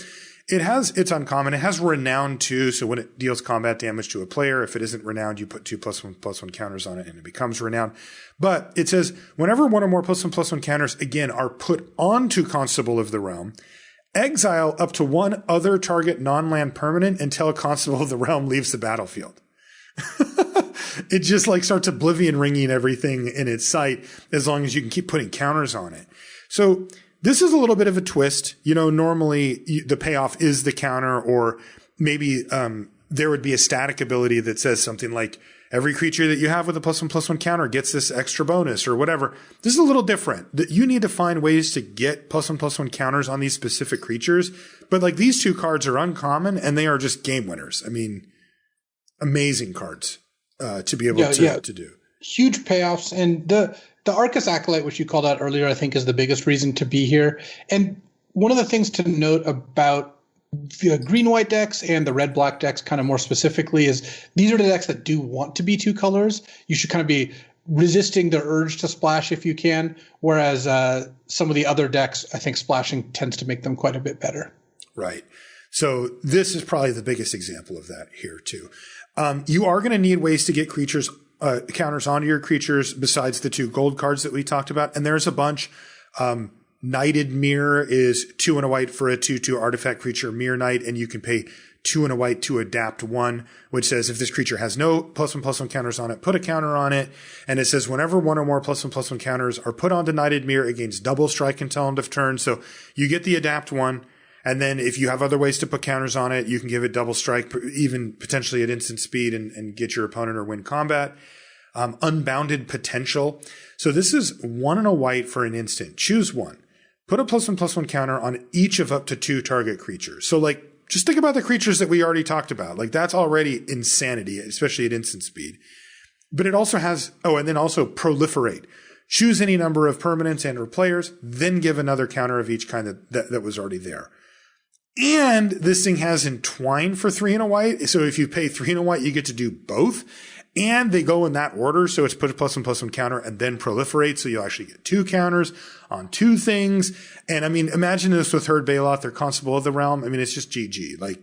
It's uncommon. It has Renown too. So when it deals combat damage to a player, if it isn't Renowned, you put 2 +1/+1 counters on it and it becomes Renowned. But it says whenever one or more +1/+1 counters again are put onto Constable of the Realm, exile up to one other target non-land permanent until Constable of the Realm leaves the battlefield. It just like starts oblivion ringing everything in its sight as long as you can keep putting counters on it. So this is a little bit of a twist. Normally the payoff is the counter, or maybe there would be a static ability that says something like every creature that you have with a +1/+1 counter gets this extra bonus or whatever. This is a little different. You need to find ways to get +1/+1 counters on these specific creatures. But like these two cards are uncommon and they are just game winners. I mean, amazing cards to be able to do. Huge payoffs. And the Arcus Acolyte, which you called out earlier, I think is the biggest reason to be here. And one of the things to note about the green-white decks and the red-black decks kind of more specifically is these are the decks that do want to be 2 colors. You should kind of be resisting the urge to splash if you can, whereas some of the other decks, I think splashing tends to make them quite a bit better. Right. So this is probably the biggest example of that here too. You are going to need ways to get creatures counters onto your creatures besides the 2 gold cards that we talked about. And there's a bunch. Knighted Mirror is 2 and a white for a 2/2 artifact creature, Mirror Knight, and you can pay 2 and a white to adapt 1, which says if this creature has no +1/+1 counters on it, put a counter on it. And it says whenever one or more +1/+1 counters are put onto Knighted Mirror, it gains double strike until end of turn. So you get the adapt 1. And then if you have other ways to put counters on it, you can give it double strike, even potentially at instant speed and get your opponent or win combat. Unbounded Potential. So this is 1 and a white for an instant. Choose 1. Put a +1/+1 counter on each of up to 2 target creatures. So like, just think about the creatures that we already talked about. Like that's already insanity, especially at instant speed. But it also has, and then also Proliferate. Choose any number of permanents and or players, then give another counter of each kind that was already there. And this thing has Entwine for 3 and a white. So if you pay 3 and a white, you get to do both. And they go in that order. So it's put a +1/+1 counter and then Proliferate. So you'll actually get 2 counters on 2 things. And I mean, imagine this with Herd Baloth or Constable of the Realm. I mean, it's just GG. Like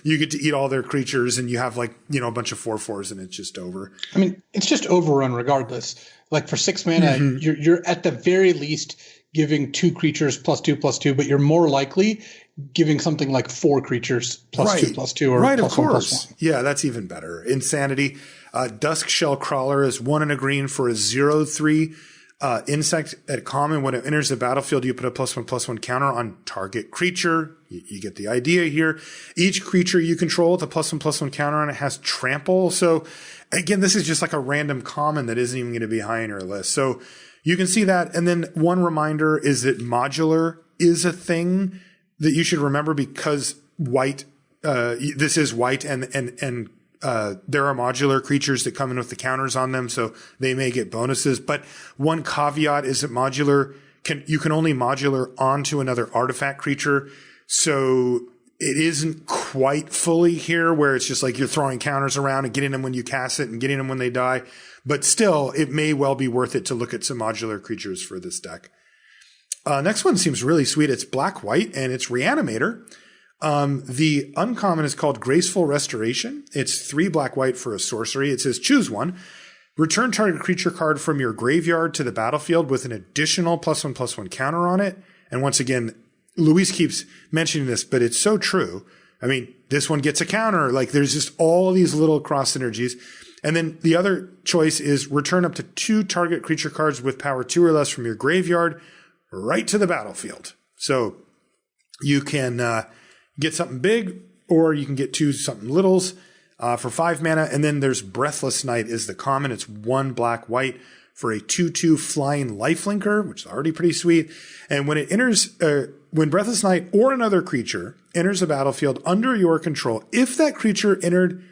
you get to eat all their creatures and you have like, a bunch of 4/4s and it's just over. I mean, it's just overrun regardless. Like for 6 mana, you're at the very least giving 2 creatures +2/+2, but you're more likely giving something like 4 creatures +2/+2 or right, of +1/+1. course. Yeah, that's even better. Insanity. Dusk Shell Crawler is 1 and a green for a 0/3 insect at common. When it enters the battlefield, you put a +1/+1 counter on target creature. You get the idea here. Each creature you control with a +1/+1 counter on it has trample. So again, this is just like a random common that isn't even going to be high in your list. So you can see that. And then one reminder is that modular is a thing that you should remember because white, this is white and there are modular creatures that come in with the counters on them. So they may get bonuses, but one caveat is that you can only modular onto another artifact creature. So it isn't quite fully here where it's just like you're throwing counters around and getting them when you cast it and getting them when they die. But still, it may well be worth it to look at some modular creatures for this deck. Next one seems really sweet. It's black-white, and it's Reanimator. The uncommon is called Graceful Restoration. It's 3 black-white for a sorcery. It says choose 1. Return target creature card from your graveyard to the battlefield with an additional +1/+1 counter on it. And once again, Luis keeps mentioning this, but it's so true. I mean, this one gets a counter. Like there's just all these little cross synergies. And then the other choice is return up to 2 target creature cards with power 2 or less from your graveyard right to the battlefield. So you can get something big, or you can get 2 something littles for 5 mana. And then there's Breathless Knight is the common. It's 1 black-white for a 2/2 flying lifelinker, which is already pretty sweet. And when it enters, when Breathless Knight or another creature enters the battlefield under your control, if that creature entered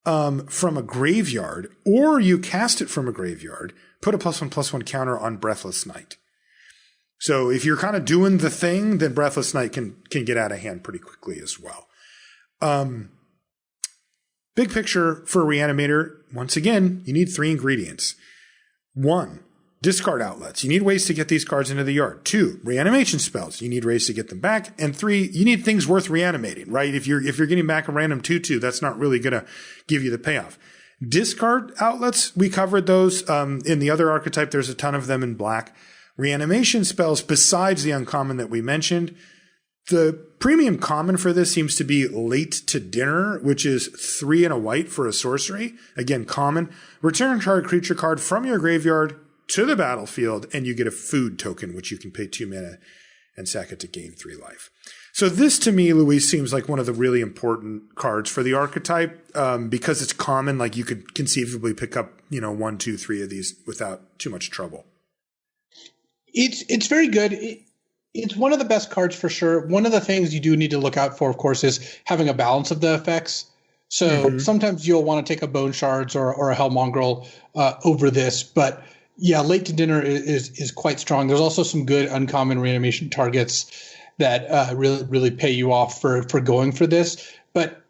from a graveyard, or you cast it from a graveyard, put a +1/+1 counter on Breathless Knight. So if you're kind of doing the thing, then Breathless Night can get out of hand pretty quickly as well. Big picture for a Reanimator, once again, you need 3 ingredients. 1, discard outlets. You need ways to get these cards into the yard. 2, reanimation spells. You need ways to get them back. And 3, you need things worth reanimating, right? If you're getting back a random 2/2, that's not really going to give you the payoff. Discard outlets, we covered those. In the other archetype, there's a ton of them in black. Reanimation spells, besides the uncommon that we mentioned, the premium common for this seems to be Late to Dinner, which is 3 and a white for a sorcery. Again, common. Return target creature card from your graveyard to the battlefield, and you get a food token, which you can pay 2 mana and sack it to gain 3 life. So this, to me, Luis, seems like one of the really important cards for the archetype, because it's common. Like, you could conceivably pick up, 1, 2, 3 of these without too much trouble. It's very good. It's one of the best cards for sure. One of the things you do need to look out for, of course, is having a balance of the effects. So sometimes you'll want to take a Bone Shards or a Hell Mongrel over this. But yeah, Late to Dinner is quite strong. There's also some good uncommon reanimation targets that really pay you off for going for this. But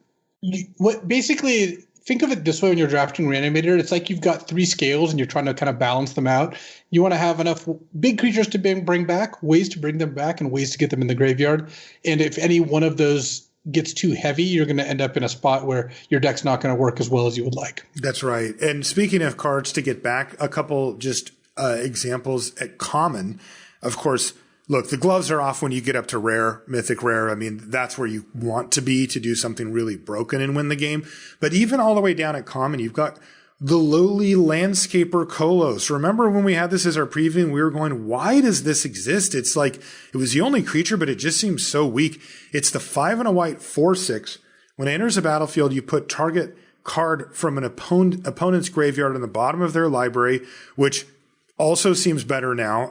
basically, think of it this way: when you're drafting Reanimator, it's like you've got 3 scales and you're trying to kind of balance them out. You want to have enough big creatures to bring back, ways to bring them back, and ways to get them in the graveyard. And if any one of those gets too heavy, you're going to end up in a spot where your deck's not going to work as well as you would like. That's right. And speaking of cards to get back, a couple just examples at common. Of course, look, the gloves are off when you get up to rare, mythic rare. I mean, that's where you want to be to do something really broken and win the game. But even all the way down at common, you've got the lowly Landscaper Kolos. Remember when we had this as our preview and we were going, why does this exist? It's like, it was the only creature, but it just seems so weak. It's the 5 and a white 4/6. When it enters the battlefield, you put target card from an opponent's graveyard on the bottom of their library, which also seems better now,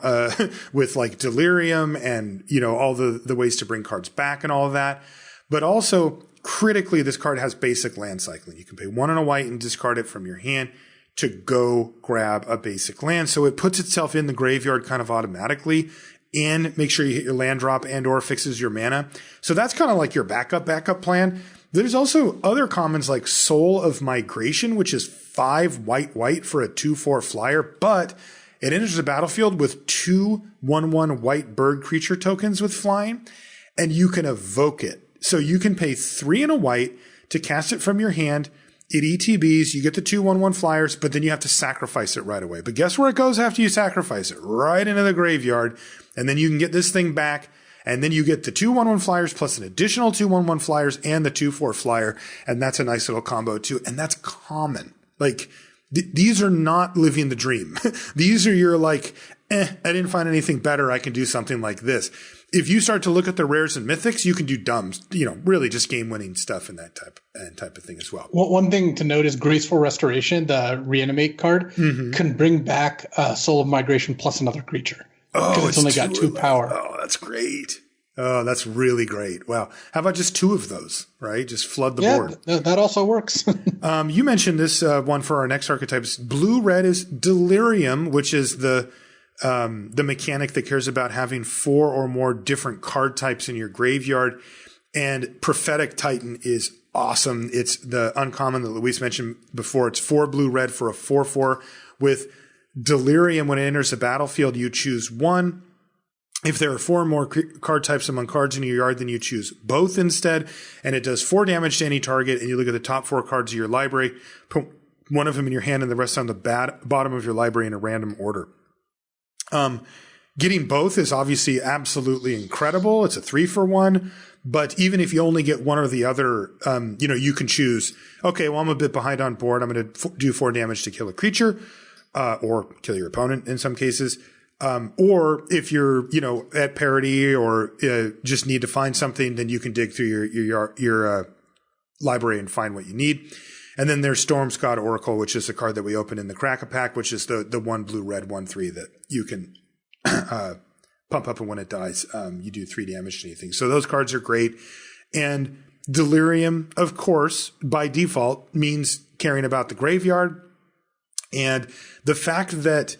with like Delirium and, all the ways to bring cards back and all of that. But also, critically, this card has basic land cycling. You can pay 1 and a white and discard it from your hand to go grab a basic land. So it puts itself in the graveyard kind of automatically and make sure you hit your land drop and or fixes your mana. So that's kind of like your backup plan. There's also other commons like Soul of Migration, which is 5 white for a 2/4 flyer, but it enters the battlefield with 2 1/1 white bird creature tokens with flying, and you can evoke it. So you can pay 3 and a white to cast it from your hand. It ETBs, you get the 2 1/1 flyers, but then you have to sacrifice it right away. But guess where it goes after you sacrifice it? Right into the graveyard. And then you can get this thing back. And then you get the 2 1/1 flyers plus an additional 2 1/1 flyers and the 2/4 flyer. And that's a nice little combo too. And that's common. Like, these are not living the dream. These are your like, I didn't find anything better. I can do something like this. If you start to look at the rares and mythics, you can do dumb, really just game-winning stuff in that type of thing as well. Well, one thing to note is Graceful Restoration, the Reanimate card, can bring back Soul of Migration plus another creature. Oh, it's only got 2 power. Oh, that's great. Oh, that's really great. Wow. How about just 2 of those, right? Just flood the board. That also works. You mentioned this one for our next archetypes. Blue-red is Delirium, which is the mechanic that cares about having 4 or more different card types in your graveyard. And Prophetic Titan is awesome. It's the uncommon that Luis mentioned before. It's 4 blue-red for a 4/4 with Delirium. When it enters the battlefield, you choose 1. If there are 4 or more card types among cards in your yard, then you choose both instead. And it does 4 damage to any target. And you look at the top 4 cards of your library, put one of them in your hand and the rest on the bottom of your library in a random order. Getting both is obviously absolutely incredible. It's a 3-for-1. But even if you only get one or the other, you can choose, okay, well, I'm a bit behind on board. I'm going to do 4 damage to kill a creature, or kill your opponent in some cases. Or if you're, at parity or just need to find something, then you can dig through your library and find what you need. And then there's Stormscott Oracle, which is a card that we open in the Crack-a-Pack, which is the 1 blue-red 1/3 that you can pump up, and when it dies, you do 3 damage to anything. So those cards are great. And Delirium, of course, by default, means caring about the graveyard. And the fact that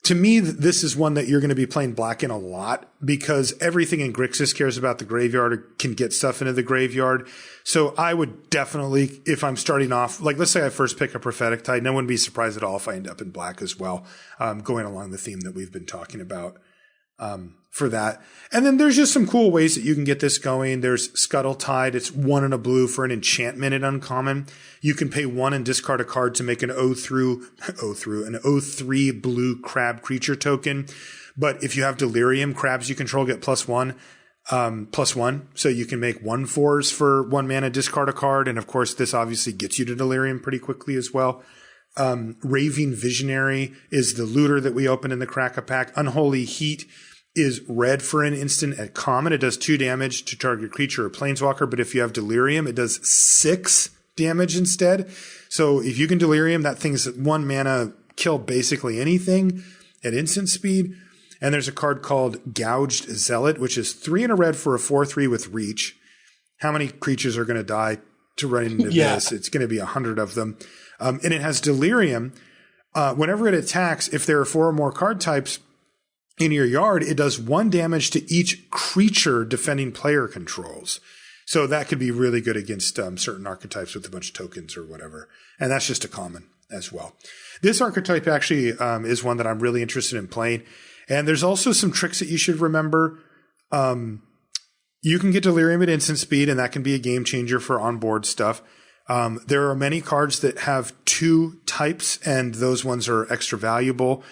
to me, this is one that you're going to be playing black in a lot because everything in Grixis cares about the graveyard or can get stuff into the graveyard. So I would definitely, if I'm starting off, like let's say I first pick a Prophetic Titan, I wouldn't be surprised at all if I end up in black as well, going along the theme that we've been talking about for that. And then there's just some cool ways that you can get this going. There's Scuttle-Tide. It's 1 and a blue for an enchantment at uncommon. You can pay 1 and discard a card to make an an O3 blue crab creature token. But if you have Delirium, crabs you control get +1. +1. So you can make 1/4s for 1 mana, discard a card. And of course, this obviously gets you to Delirium pretty quickly as well. Raving Visionary is the looter that we open in the Crack-a-Pack. Unholy Heat is red for an instant at common. It does 2 damage to target creature or planeswalker, but if you have Delirium, it does 6 damage instead. So if you can Delirium, that thing's 1 mana, kill basically anything at instant speed. And there's a card called Gouged Zealot, which is 3 and a red for a 4/3 with reach. How many creatures are going to die to run into this? It's going to be 100 of them. And it has Delirium. Whenever it attacks, if there are 4 or more card types in your yard, it does 1 damage to each creature defending player controls. So that could be really good against certain archetypes with a bunch of tokens or whatever. And that's just a common as well. This archetype actually is one that I'm really interested in playing. And there's also some tricks that you should remember. You can get Delirium at instant speed, and that can be a game changer for onboard stuff. There are many cards that have 2 types, and those ones are extra valuable.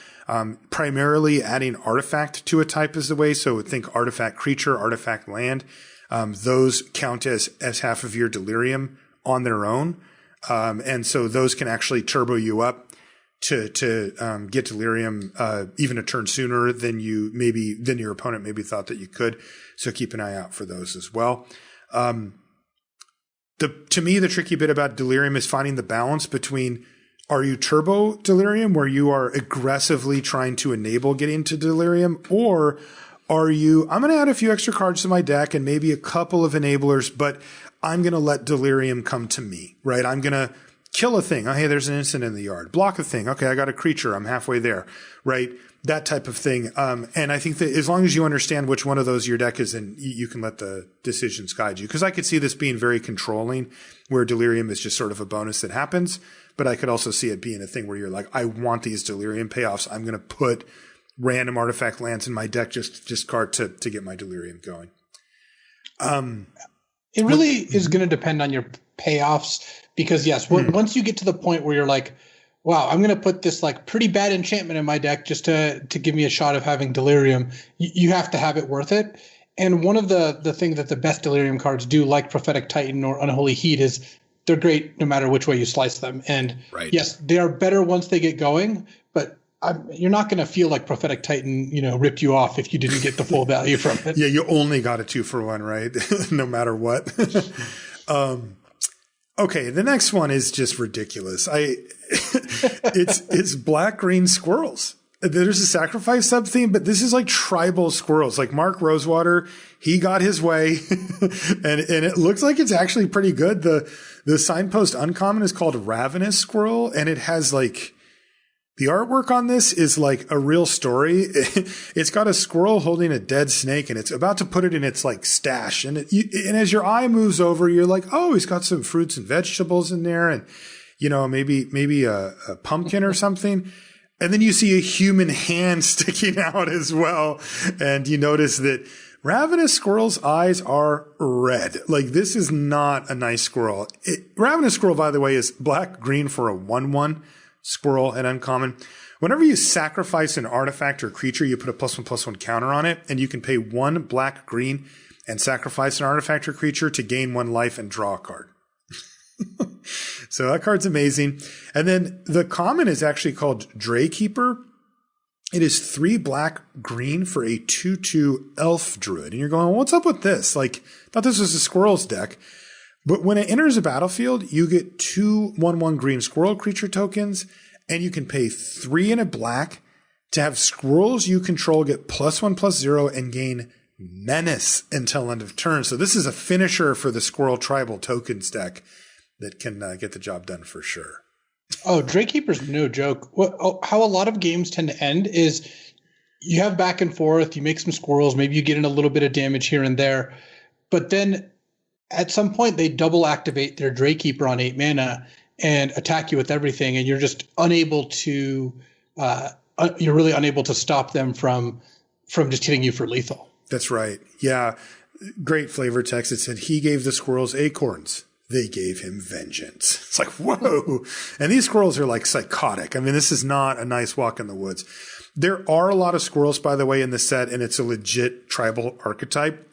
Primarily adding artifact to a type is the way. So think artifact creature, artifact land. Those count as half of your Delirium on their own. And so those can actually turbo you up to get Delirium, even a turn sooner than your opponent maybe thought that you could. So keep an eye out for those as well. To me, the tricky bit about Delirium is finding the balance between, are you turbo Delirium where you are aggressively trying to enable getting to Delirium, or are you, I'm going to add a few extra cards to my deck and maybe a couple of enablers, but I'm going to let Delirium come to me, right? I'm going to kill a thing. Oh, hey, there's an instant in the yard. Block a thing. Okay, I got a creature. I'm halfway there, right? That type of thing. And I think that as long as you understand which one of those your deck is in, you can let the decisions guide you. Because I could see this being very controlling, where Delirium is just sort of a bonus that happens. But I could also see it being a thing where you're like, I want these Delirium payoffs. I'm going to put random artifact lands in my deck, just discard to get my Delirium going. It really is going to depend on your payoffs, because yes, once you get to the point where you're like, wow, I'm going to put this like pretty bad enchantment in my deck just to give me a shot of having Delirium, you have to have it worth it. And one of the things that the best Delirium cards do, like Prophetic Titan or Unholy Heat, is they're great no matter which way you slice them. And yes, they are better once they get going, but you're not going to feel like Prophetic Titan, ripped you off if you didn't get the full value from it. Yeah, you only got a 2-for-1, right? No matter what. Okay, the next one is just ridiculous. It's black-green squirrels. There's a sacrifice sub-theme, but this is like tribal squirrels. Like Mark Rosewater, he got his way, and it looks like it's actually pretty good. The signpost uncommon is called Ravenous Squirrel, and it has like, the artwork on this is like a real story. It's got a squirrel holding a dead snake, and it's about to put it in its like stash. And as your eye moves over, you're like, oh, he's got some fruits and vegetables in there, and maybe a pumpkin or something. And then you see a human hand sticking out as well, and you notice that Ravenous Squirrel's eyes are red. Like, this is not a nice squirrel. Ravenous Squirrel, by the way, is black-green for a 1/1 squirrel and uncommon. Whenever you sacrifice an artifact or creature, you put a +1/+1 counter on it, and you can pay 1 black-green and sacrifice an artifact or creature to gain 1 life and draw a card. So that card's amazing. And then the common is actually called Draykeeper. It is 3 black-green for a 2/2 elf druid. And you're going, well, what's up with this? Like, I thought this was a squirrels deck. But when it enters a battlefield, you get 2 1/1 green squirrel creature tokens, and you can pay 3 and a black to have squirrels you control get +1/+0 and gain menace until end of turn. So this is a finisher for the squirrel tribal tokens deck that can get the job done for sure. Oh, Drakekeeper's no joke. How a lot of games tend to end is you have back and forth, you make some squirrels, maybe you get in a little bit of damage here and there, but then at some point they double activate their Drakekeeper on 8 mana and attack you with everything, and you're just unable to you're really unable to stop them from just hitting you for lethal. That's right. Yeah. Great flavor text. It said, he gave the squirrels acorns. They gave him vengeance. It's like, whoa. And these squirrels are like psychotic. I mean, this is not a nice walk in the woods. There are a lot of squirrels, by the way, in the set, and it's a legit tribal archetype.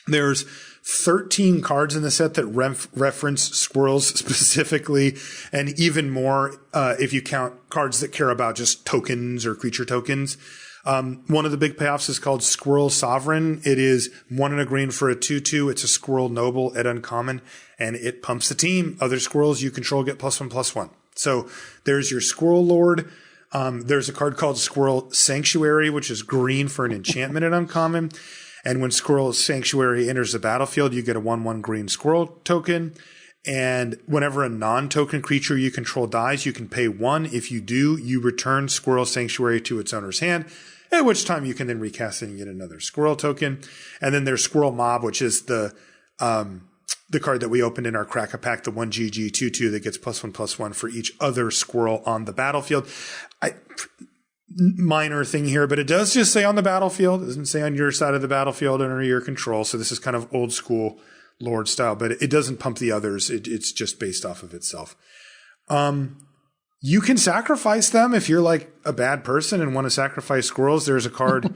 There's 13 cards in the set that reference squirrels specifically, and even more if you count cards that care about just tokens or creature tokens. One of the big payoffs is called Squirrel Sovereign. It is 1 and a green for a 2/2. It's a squirrel noble at uncommon, and it pumps the team. Other squirrels you control get +1/+1. So there's your Squirrel Lord. There's a card called Squirrel Sanctuary, which is green for an enchantment at uncommon. And when Squirrel Sanctuary enters the battlefield, you get a 1/1 green squirrel token. And whenever a non-token creature you control dies, you can pay 1. If you do, you return Squirrel Sanctuary to its owner's hand, at which time you can then recast it and get another squirrel token. And then there's Squirrel Mob, which is the card that we opened in our Cracker Pack, the 1GG 2/2 that gets +1/+1 for each other squirrel on the battlefield. Minor thing here, but it does just say on the battlefield. It doesn't say on your side of the battlefield under your control. So this is kind of old school Lord style, but it doesn't pump the others. It's just based off of itself. You can sacrifice them if you're like a bad person and want to sacrifice squirrels. There's a card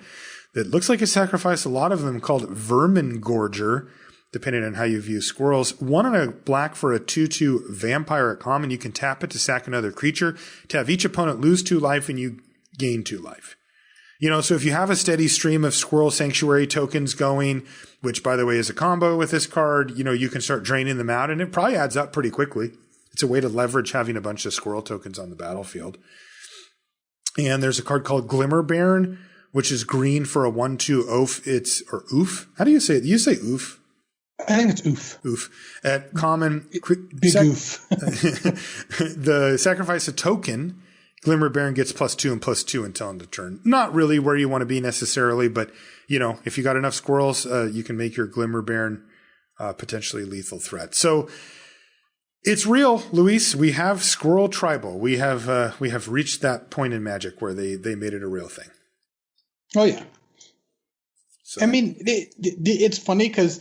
that looks like it sacrificed a lot of them called Vermin Gorger, depending on how you view squirrels. 1 and a black for a 2/2 vampire at common. You can tap it to sack another creature, to have each opponent lose 2 life and you gain 2 life. You know, so if you have a steady stream of Squirrel Sanctuary tokens going, which by the way is a combo with this card, you know, you can start draining them out and it probably adds up pretty quickly. It's a way to leverage having a bunch of squirrel tokens on the battlefield. And there's a card called Glimmer Baron, which is green for a 1/2 oof. Or oof? How do you say it? You say oof? I think it's oof. Oof. At common. Big oof. The sacrifice a token. Glimmer Baron gets +2 and +2 until end of turn. Not really where you want to be necessarily, but, you know, if you got enough squirrels, you can make your Glimmer Baron potentially lethal threat. So it's real, Luis. We have Squirrel Tribal. We have reached that point in Magic where they made it a real thing. Oh, yeah. So. I mean, it's funny because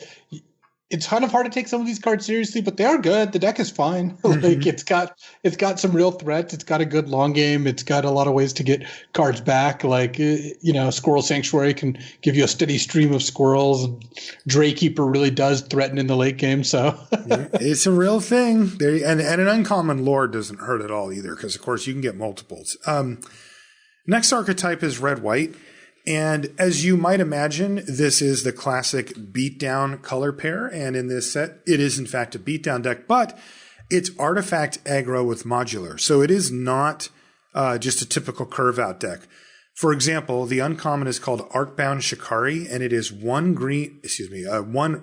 it's kind of hard to take some of these cards seriously, but they are good. The deck is fine. Like it's got some real threats. It's got a good long game. It's got a lot of ways to get cards back. Like, you know, Squirrel Sanctuary can give you a steady stream of squirrels. And Drakekeeper really does threaten in the late game. So it's a real thing. And an uncommon lord doesn't hurt at all either, because of course you can get multiples. Next archetype is red-white. And as you might imagine, this is the classic beatdown color pair. And in this set, it is in fact a beatdown deck, but it's artifact aggro with modular. So it is not just a typical curve out deck. For example, the uncommon is called Arcbound Shikari, and it is 1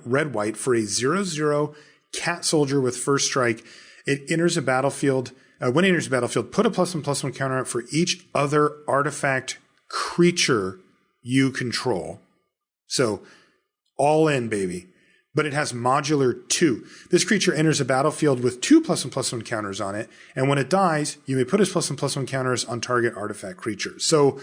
red-white for a 0/0 cat soldier with first strike. It enters a battlefield. When it enters a battlefield, put a +1/+1 counter up for each other artifact creature you control. So all in, baby. But it has modular 2. This creature enters a battlefield with 2 +1/+1 counters on it. And when it dies, you may put its +1/+1 counters on target artifact creatures. So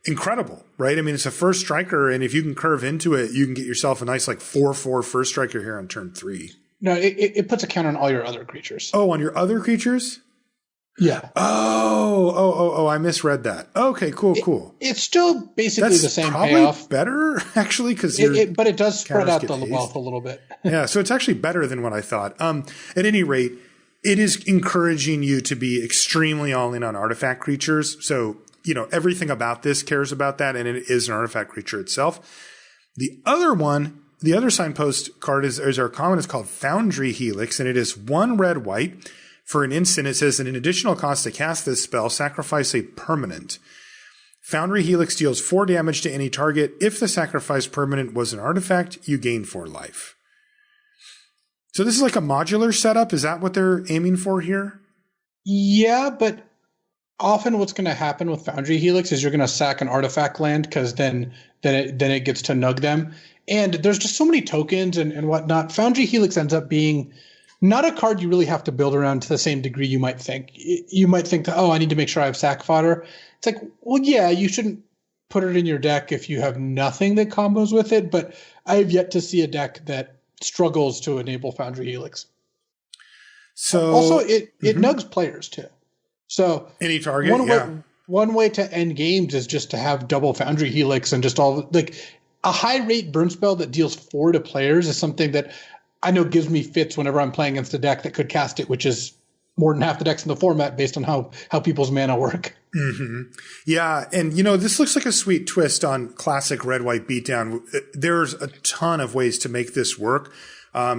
incredible, right? I mean, it's a first striker. And if you can curve into it, you can get yourself a nice like 4/4 first striker here on turn 3. No, it puts a counter on all your other creatures. Oh, on your other creatures? Yeah. Oh, I misread that. Okay, cool. It's still basically That's the same probably payoff. Better, actually, because but it does spread out the wealth a little bit. Yeah, so it's actually better than what I thought. At any rate, it is encouraging you to be extremely all in on artifact creatures. So, you know, everything about this cares about that, and it is an artifact creature itself. The other signpost card is our common. It's called Foundry Helix, and it is 1 red-white. For an instant, it says that an additional cost to cast this spell, sacrifice a permanent. Foundry Helix deals 4 damage to any target. If the sacrificed permanent was an artifact, you gain 4 life. So this is like a modular setup. Is that what they're aiming for here? Yeah, but often what's going to happen with Foundry Helix is you're going to sack an artifact land because then it gets to nug them. And there's just so many tokens and whatnot. Foundry Helix ends up being not a card you really have to build around to the same degree you might think. You might think that, oh, I need to make sure I have sack fodder. It's like, well, yeah, you shouldn't put it in your deck if you have nothing that combos with it. But I have yet to see a deck that struggles to enable Foundry Helix. So also, it nugs players too. So any target, one way to end games is just to have double Foundry Helix and just all like a high rate burn spell that deals 4 to players is something that I know gives me fits whenever I'm playing against a deck that could cast it, which is more than half the decks in the format based on how people's mana work. Mm-hmm. Yeah, and this looks like a sweet twist on classic red-white beatdown. There's a ton of ways to make this work.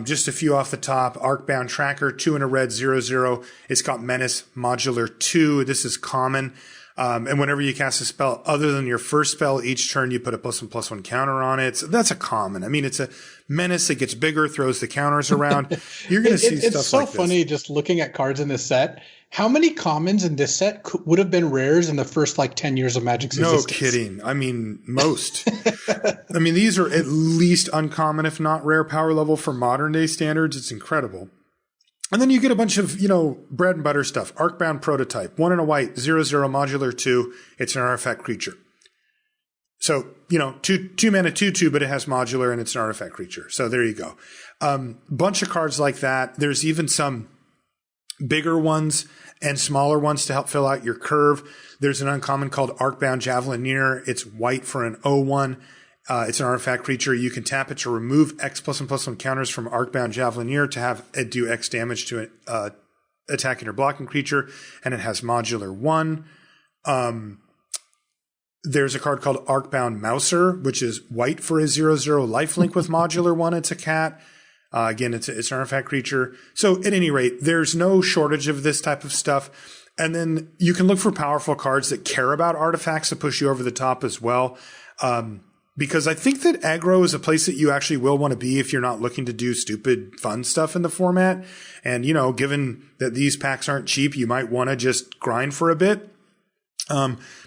Just a few off the top. Arcbound Tracker, 2 in a red, 0/0. It's got Menace Modular 2. This is common. And whenever you cast a spell other than your first spell, each turn you put a +1/+1 counter on it. So that's a common. I mean, it's a menace. It gets bigger, throws the counters around. You're going to see stuff like this. It's so funny just looking at cards in this set. How many commons in this set would have been rares in the first 10 years of Magic's existence? No kidding. I mean, most. I mean, these are at least uncommon, if not rare power level for modern day standards. It's incredible. And then you get a bunch of, bread and butter stuff. Arcbound Prototype, 1 in a white, 0/0, modular 2. It's an artifact creature. So, 2 mana 2/2, but it has modular and it's an artifact creature. So there you go. Bunch of cards like that. There's even some bigger ones and smaller ones to help fill out your curve. There's an uncommon called Arcbound Javelineer. It's white for an 0/1. It's an artifact creature. You can tap it to remove X +1/+1 counters from Arcbound Javelineer to have it do X damage to an attacking or blocking creature, and it has modular 1. There's a card called Arcbound Mouser, which is white for a 0/0 lifelink with modular 1. It's a cat. Again, it's an artifact creature. So at any rate, there's no shortage of this type of stuff. And then you can look for powerful cards that care about artifacts to push you over the top as well. Because I think that aggro is a place that you actually will want to be if you're not looking to do stupid fun stuff in the format. And, given that these packs aren't cheap, you might want to just grind for a bit.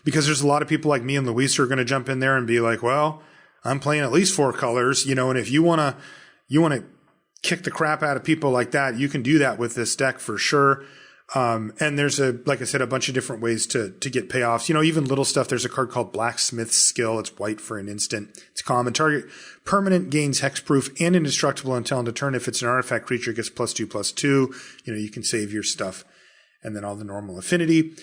Because there's a lot of people like me and Luis who are going to jump in there and be like, well, I'm playing at least 4 colors, and if you want to kick the crap out of people like that, you can do that with this deck for sure. And there's like I said, a bunch of different ways to get payoffs. Even little stuff. There's a card called Blacksmith's Skill. It's white for an instant. It's common. Target permanent gains hexproof and indestructible until end of turn. If it's an artifact creature, it gets +2/+2. You can save your stuff. And then all the normal affinity.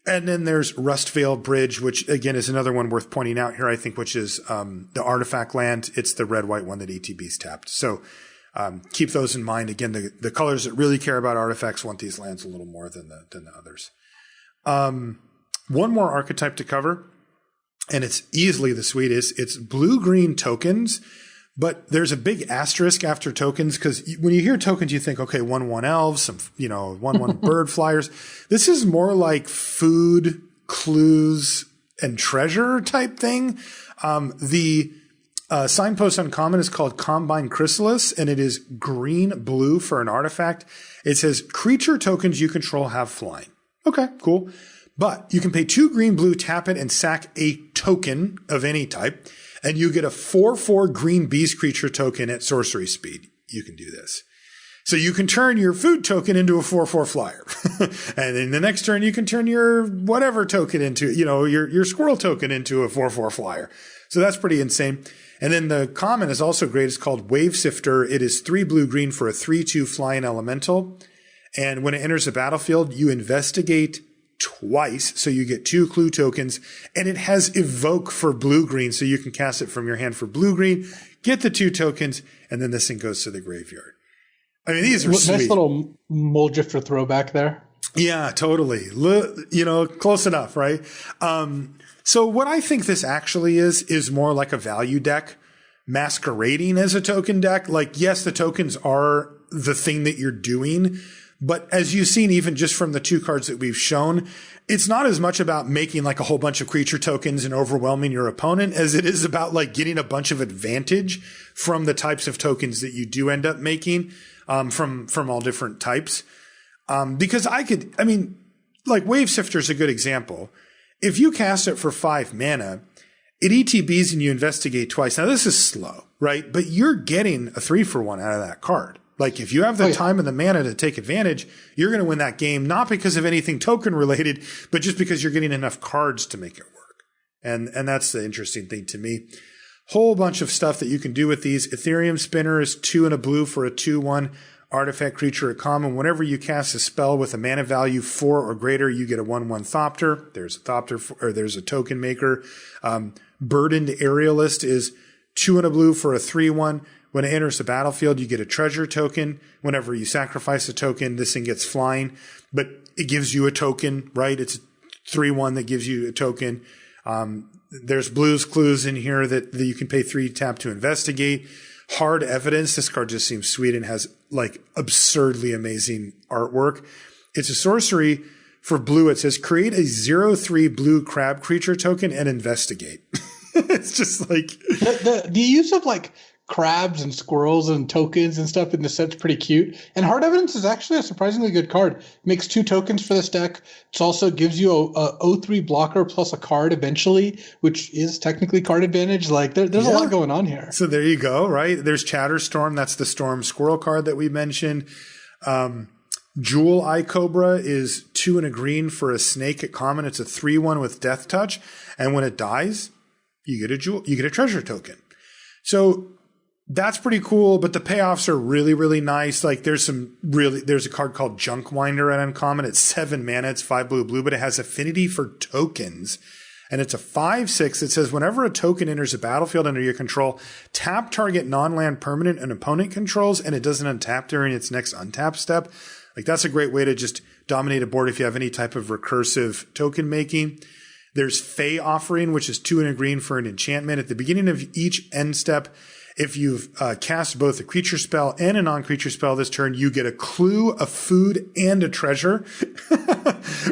And then there's Rustvale Bridge, which again is another one worth pointing out here, I think, which is the artifact land. It's the red-white one that ATB's tapped. So keep those in mind. Again, the colors that really care about artifacts want these lands a little more than the others. One more archetype to cover, and it's easily the sweetest. It's blue-green tokens, but there's a big asterisk after tokens because when you hear tokens, you think, okay, 1/1 elves, some 1/1 bird flyers. This is more like food, clues, and treasure type thing. The signpost uncommon is called Combine Chrysalis, and it is green-blue for an artifact. It says creature tokens you control have flying. Okay, cool. But you can pay 2 green-blue, tap it, and sack a token of any type, and you get a 4/4 green beast creature token at sorcery speed. You can do this. So you can turn your food token into a 4/4 flyer. And in the next turn, you can turn your whatever token into, your squirrel token into a 4/4 flyer. So that's pretty insane. And then the common is also great. It's called Wave Sifter. It is 3 blue-green for a 3/2 flying elemental. And when it enters the battlefield, you investigate twice. So you get 2 clue tokens. And it has Evoke for blue-green. So you can cast it from your hand for blue-green, get the 2 tokens, and then this thing goes to the graveyard. I mean, these are sweet. Nice little Moldrifter throwback there. Yeah, totally. Close enough, right? So what I think this actually is more like a value deck masquerading as a token deck. Like, yes, the tokens are the thing that you're doing, but as you've seen, even just from the 2 cards that we've shown, it's not as much about making like a whole bunch of creature tokens and overwhelming your opponent as it is about like getting a bunch of advantage from the types of tokens that you do end up making, from all different types. Because like Wave Sifter is a good example. If you cast it for 5 mana, it ETBs and you investigate twice. Now this is slow, right? But you're getting a 3-for-1 out of that card. Like if you have the time and the mana to take advantage, you're going to win that game, not because of anything token related, but just because you're getting enough cards to make it work. And that's the interesting thing to me. Whole bunch of stuff that you can do with these. Ethereum Spinner is 2 and a blue for a 2/1 artifact creature at common. Whenever you cast a spell with a mana value 4 or greater, you get a 1/1 Thopter. There's a Thopter, or there's a token maker. Burdened Aerialist is 2 and a blue for a 3/1. When it enters the battlefield, you get a treasure token. Whenever you sacrifice a token, this thing gets flying, but it gives you a token, right? It's a 3/1 that gives you a token. There's Blues Clues in here that you can pay 3 tap to investigate. Hard Evidence. This card just seems sweet and has like absurdly amazing artwork. It's a sorcery for blue. It says create a 0/3 blue crab creature token and investigate. It's just like the use of like crabs and squirrels and tokens and stuff in the set's pretty cute. And Hard Evidence is actually a surprisingly good card. It makes 2 tokens for this deck. It also gives you a 0/3 blocker plus a card eventually, which is technically card advantage. Like there's a lot going on here. So there you go, right? There's Chatterstorm. That's the Storm Squirrel card that we mentioned. Jewel Eye Cobra is 2 and a green for a snake at common. It's a 3/1 with Death Touch. And when it dies, you get a treasure token. So that's pretty cool, but the payoffs are really, really nice. Like there's a card called Junk Winder at uncommon. It's 7 mana. It's 5 blue, but it has affinity for tokens. And it's a 5/6 that says whenever a token enters a battlefield under your control, tap target non-land permanent an opponent controls, and it doesn't untap during its next untap step. Like that's a great way to just dominate a board if you have any type of recursive token making. There's Fey Offering, which is 2 and a green for an enchantment. At the beginning of each end step, if you've cast both a creature spell and a non-creature spell this turn, you get a clue, a food, and a treasure.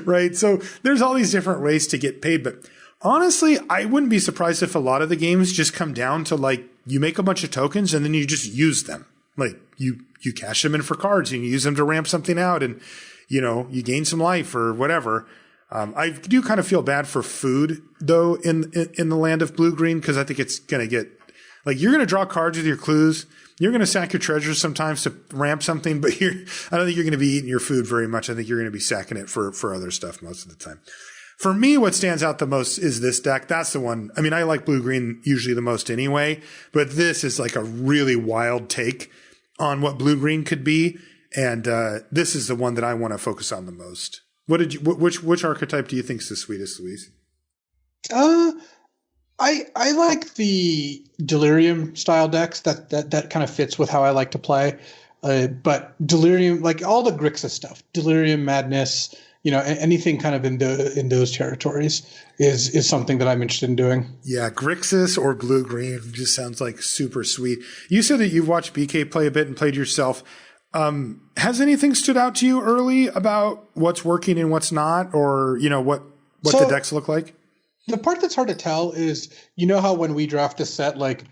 Right? So there's all these different ways to get paid. But honestly, I wouldn't be surprised if a lot of the games just come down to like you make a bunch of tokens and then you just use them. Like you cash them in for cards and you use them to ramp something out and, you gain some life or whatever. I do kind of feel bad for food though in the land of blue-green because I think it's going to get like you're going to draw cards with your clues. You're going to sack your treasures sometimes to ramp something, but I don't think you're going to be eating your food very much. I think you're going to be sacking it for other stuff most of the time. For me, what stands out the most is this deck. That's the one. I mean, I like blue-green usually the most anyway, but this is like a really wild take on what blue-green could be. And this is the one that I want to focus on the most. Which archetype do you think is the sweetest, Louise? I like the Delirium style decks. That kind of fits with how I like to play. But Delirium, like all the Grixis stuff, Delirium, Madness, anything kind of in those territories is something that I'm interested in doing. Yeah, Grixis or blue-green just sounds like super sweet. You said that you've watched BK play a bit and played yourself. Has anything stood out to you early about what's working and what's not, or what the decks look like? The part that's hard to tell is, how when we draft a set, like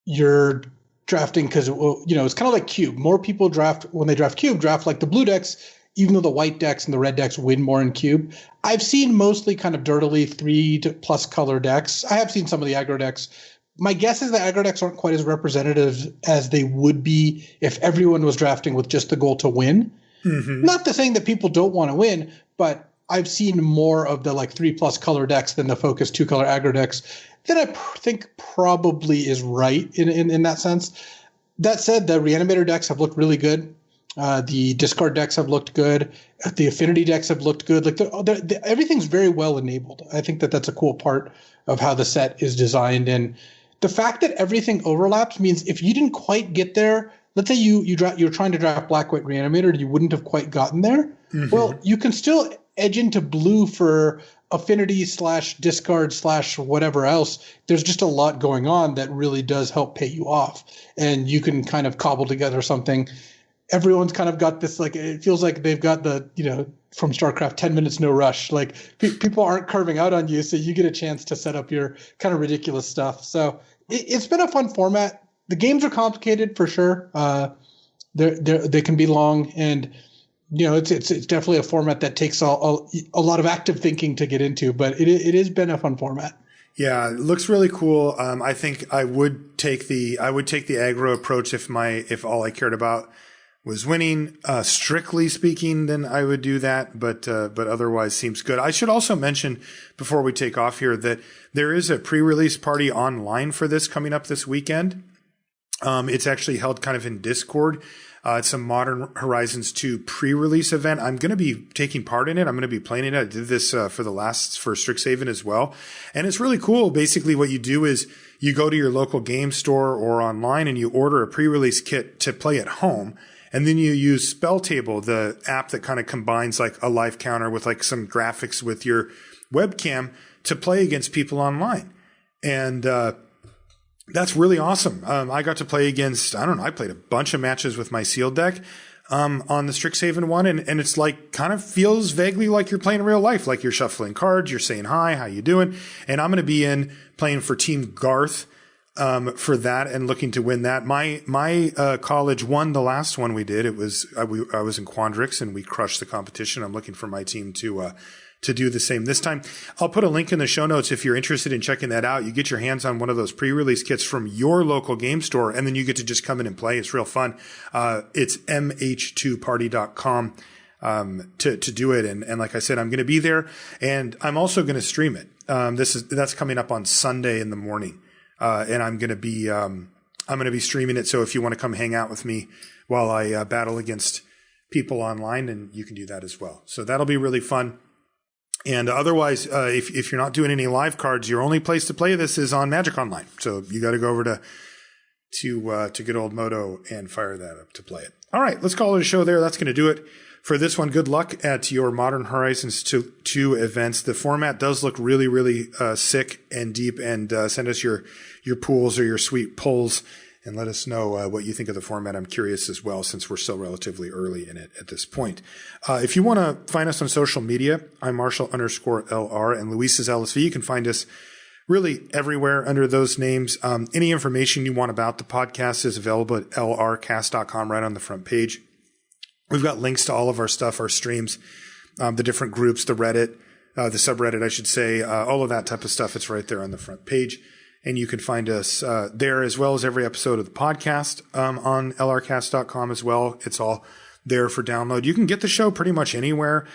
you're drafting because, it's kind of like Cube. More people draft when they draft Cube, draft like the blue decks, even though the white decks and the red decks win more in Cube. I've seen mostly kind of dirtily 3+ color decks. I have seen some of the aggro decks. My guess is the aggro decks aren't quite as representative as they would be if everyone was drafting with just the goal to win. Mm-hmm. Not to saying that people don't want to win, but I've seen more of the like 3+ color decks than the focus 2-color aggro decks that I think probably is right in that sense. That said, the Reanimator decks have looked really good. The discard decks have looked good. The affinity decks have looked good. Like everything's very well enabled. I think that's a cool part of how the set is designed. And the fact that everything overlaps means if you didn't quite get there, let's say you're trying to draft Black-White Reanimator and you wouldn't have quite gotten there. Mm-hmm. Well, you can still edge into blue for affinity / discard / whatever else. There's just a lot going on that really does help pay you off. And you can kind of cobble together something. Everyone's kind of got this, like, it feels like they've got the, from StarCraft, 10 minutes, no rush. Like people aren't carving out on you. So you get a chance to set up your kind of ridiculous stuff. So it's been a fun format. The games are complicated for sure. They can be long, and it's definitely a format that takes a lot of active thinking to get into, but it has been a fun format. Yeah, it looks really cool. I think I would take the aggro approach if all I cared about was winning. Strictly speaking, then I would do that, but otherwise seems good. I should also mention before we take off here that there is a pre-release party online for this coming up this weekend. It's actually held kind of in Discord. It's a Modern Horizons 2 pre-release event. I'm going to be taking part in it. I'm going to be playing it. I did this for Strixhaven as well. And it's really cool. Basically, what you do is you go to your local game store or online and you order a pre-release kit to play at home. And then you use Spelltable, the app that kind of combines like a life counter with like some graphics with your webcam to play against people online. And that's really awesome. I got to play against, I played a bunch of matches with my sealed deck on the Strixhaven one, and it's like kind of feels vaguely like you're playing real life, like you're shuffling cards, you're saying hi, how you doing? And I'm going to be playing for Team Garth for that and looking to win that. My college won the last one we did. It was I was in Quandrix and we crushed the competition. I'm looking for my team to do the same this time. I'll put a link in the show notes if you're interested in checking that out. You get your hands on one of those pre-release kits from your local game store, and then you get to just come in and play. It's real fun. It's mh2party.com to do it. And like I said, I'm going to be there, and I'm also going to stream it. That's coming up on Sunday in the morning, and I'm going to be streaming it. So if you want to come hang out with me while I battle against people online, then you can do that as well. So that'll be really fun. And otherwise, if you're not doing any live cards, your only place to play this is on Magic Online. So you got to go over to good old Moto and fire that up to play it. All right, let's call it a show there. That's going to do it for this one. Good luck at your Modern Horizons 2 events. The format does look really, really sick and deep. And send us your pools or your sweet pulls and let us know what you think of the format. I'm curious as well, since we're still relatively early in it at this point. If you want to find us on social media, I'm Marshall_LR and Luis is LSV. You can find us really everywhere under those names. Any information you want about the podcast is available at lrcast.com right on the front page. We've got links to all of our stuff, our streams, the different groups, the Reddit, the subreddit, I should say, all of that type of stuff. It's right there on the front page. And you can find us there, as well as every episode of the podcast on lrcast.com as well. It's all there for download. You can get the show pretty much anywhere.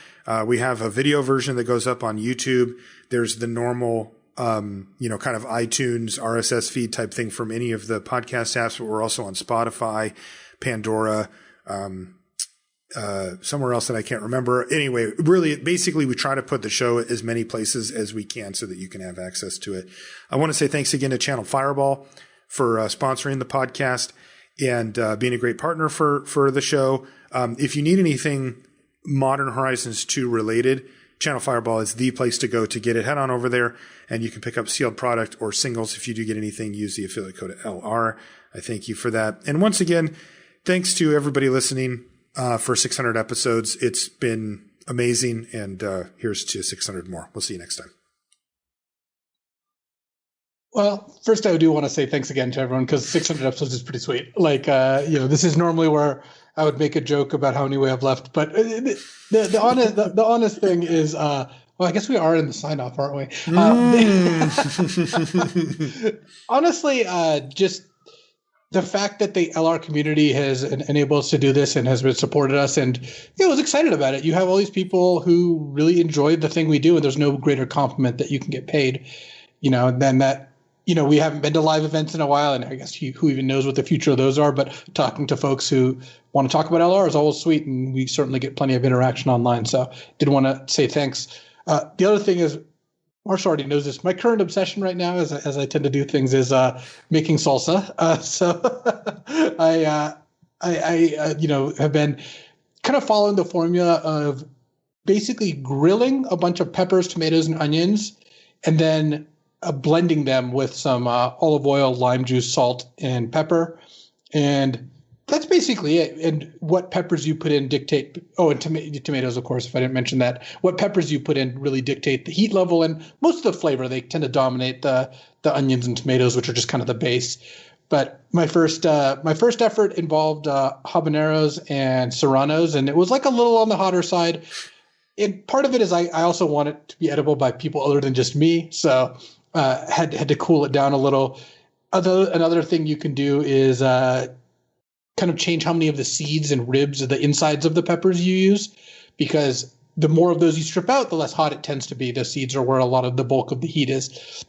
We have a video version that goes up on YouTube. There's the normal, kind of iTunes RSS feed type thing from any of the podcast apps, but we're also on Spotify, Pandora, somewhere else that I can't remember. Anyway, really, basically, we try to put the show at as many places as we can so that you can have access to it. I want to say thanks again to Channel Fireball for sponsoring the podcast and being a great partner for the show. If you need anything Modern Horizons 2 related, Channel Fireball is the place to go to get it. Head on over there and you can pick up sealed product or singles. If you do get anything, use the affiliate code LR. I thank you for that. And once again, thanks to everybody listening for 600 episodes. It's been amazing. And here's to 600 more. We'll see you next time. Well, first I do want to say thanks again to everyone, because 600 episodes is pretty sweet. Like, this is normally where I would make a joke about how many we have left. But the honest thing is, well, I guess we are in the sign off, aren't we? Honestly, just the fact that the LR community has enabled us to do this and has supported us and was excited about it. You have all these people who really enjoy the thing we do, and there's no greater compliment that you can get paid, than that. We haven't been to live events in a while, and I guess who even knows what the future of those are, but talking to folks who want to talk about LR is always sweet, and we certainly get plenty of interaction online. So did want to say thanks. The other thing is, Marshall already knows this. My current obsession right now, as I tend to do things, is making salsa. So I have been kind of following the formula of basically grilling a bunch of peppers, tomatoes, and onions, and then blending them with some olive oil, lime juice, salt, and pepper. And that's basically it. And what peppers you put in dictate – and tomatoes, of course, if I didn't mention that. What peppers you put in really dictate the heat level and most of the flavor. They tend to dominate the onions and tomatoes, which are just kind of the base. But my first effort involved habaneros and serranos, and it was like a little on the hotter side. And part of it is I also want it to be edible by people other than just me, so had to cool it down a little. Another thing you can do is kind of change how many of the seeds and ribs of the insides of the peppers you use, because the more of those you strip out, the less hot it tends to be. The seeds are where a lot of the bulk of the heat is.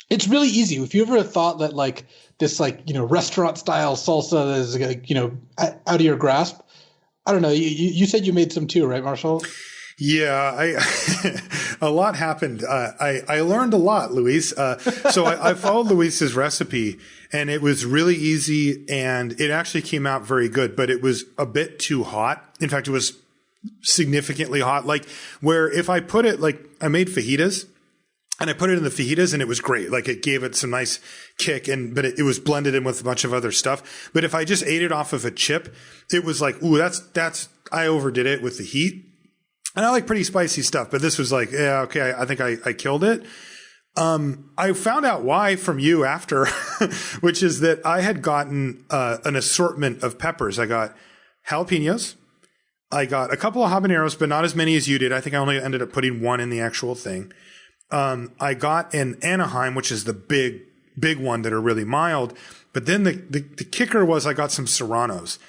It's really easy. If you ever thought that like this, like, you know, restaurant style salsa is, you know, out of your grasp, I don't know. You said you made some too, right, Marshall? Yeah, a lot happened. I learned a lot, Luis. So I followed Luis's recipe, and it was really easy, and it actually came out very good, but it was a bit too hot. In fact, it was significantly hot. Like, where if I put it, like, I made fajitas, and I put it in the fajitas, and it was great. Like, it gave it some nice kick, but it was blended in with a bunch of other stuff. But if I just ate it off of a chip, it was like, ooh, I overdid it with the heat. And I like pretty spicy stuff, but this was like, yeah, okay, I think I killed it. I found out why from you after, which is that I had gotten an assortment of peppers. I got jalapenos. I got a couple of habaneros, but not as many as you did. I think I only ended up putting one in the actual thing. I got an Anaheim, which is the big one that are really mild. But then the kicker was I got some serranos.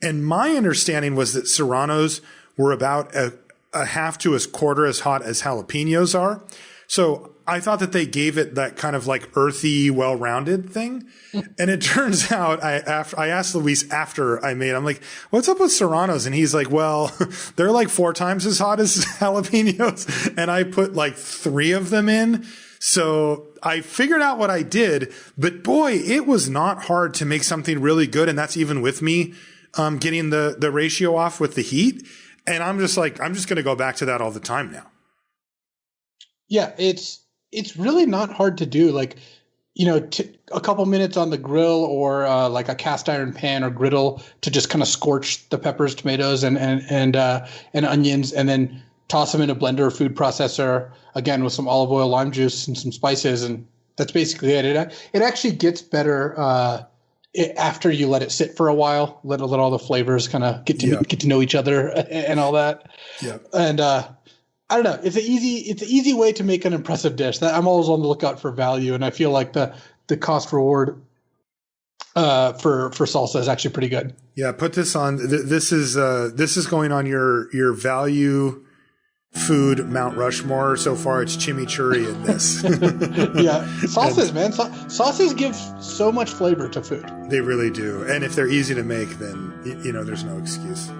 And my understanding was that serranos were about a half to a quarter as hot as jalapenos are. So I thought that they gave it that kind of like earthy, well-rounded thing. And it turns out I asked Luis after I made, I'm like, what's up with serranos? And he's like, well, they're like 4 times as hot as jalapenos. And I put like 3 of them in. So I figured out what I did, but boy, it was not hard to make something really good. And that's even with me, getting the ratio off with the heat. And I'm just like, I'm just going to go back to that all the time now. Yeah, it's really not hard to do. Like, you know, a couple minutes on the grill or like a cast iron pan or griddle to just kind of scorch the peppers, tomatoes, and onions, and then toss them in a blender or food processor, again with some olive oil, lime juice, and some spices, and that's basically it. It actually gets better after you let it sit for a while, let all the flavors kind of get to know each other and all that. Yeah. And I don't know. It's an easy way to make an impressive dish. I'm always on the lookout for value, and I feel like the cost reward for salsa is actually pretty good. Yeah, put this on. This is going on your value food Mount Rushmore. So far, it's chimichurri in this. Yeah, sauces, man. Sauces give so much flavor to food. They really do. And if they're easy to make, then, you know, there's no excuse.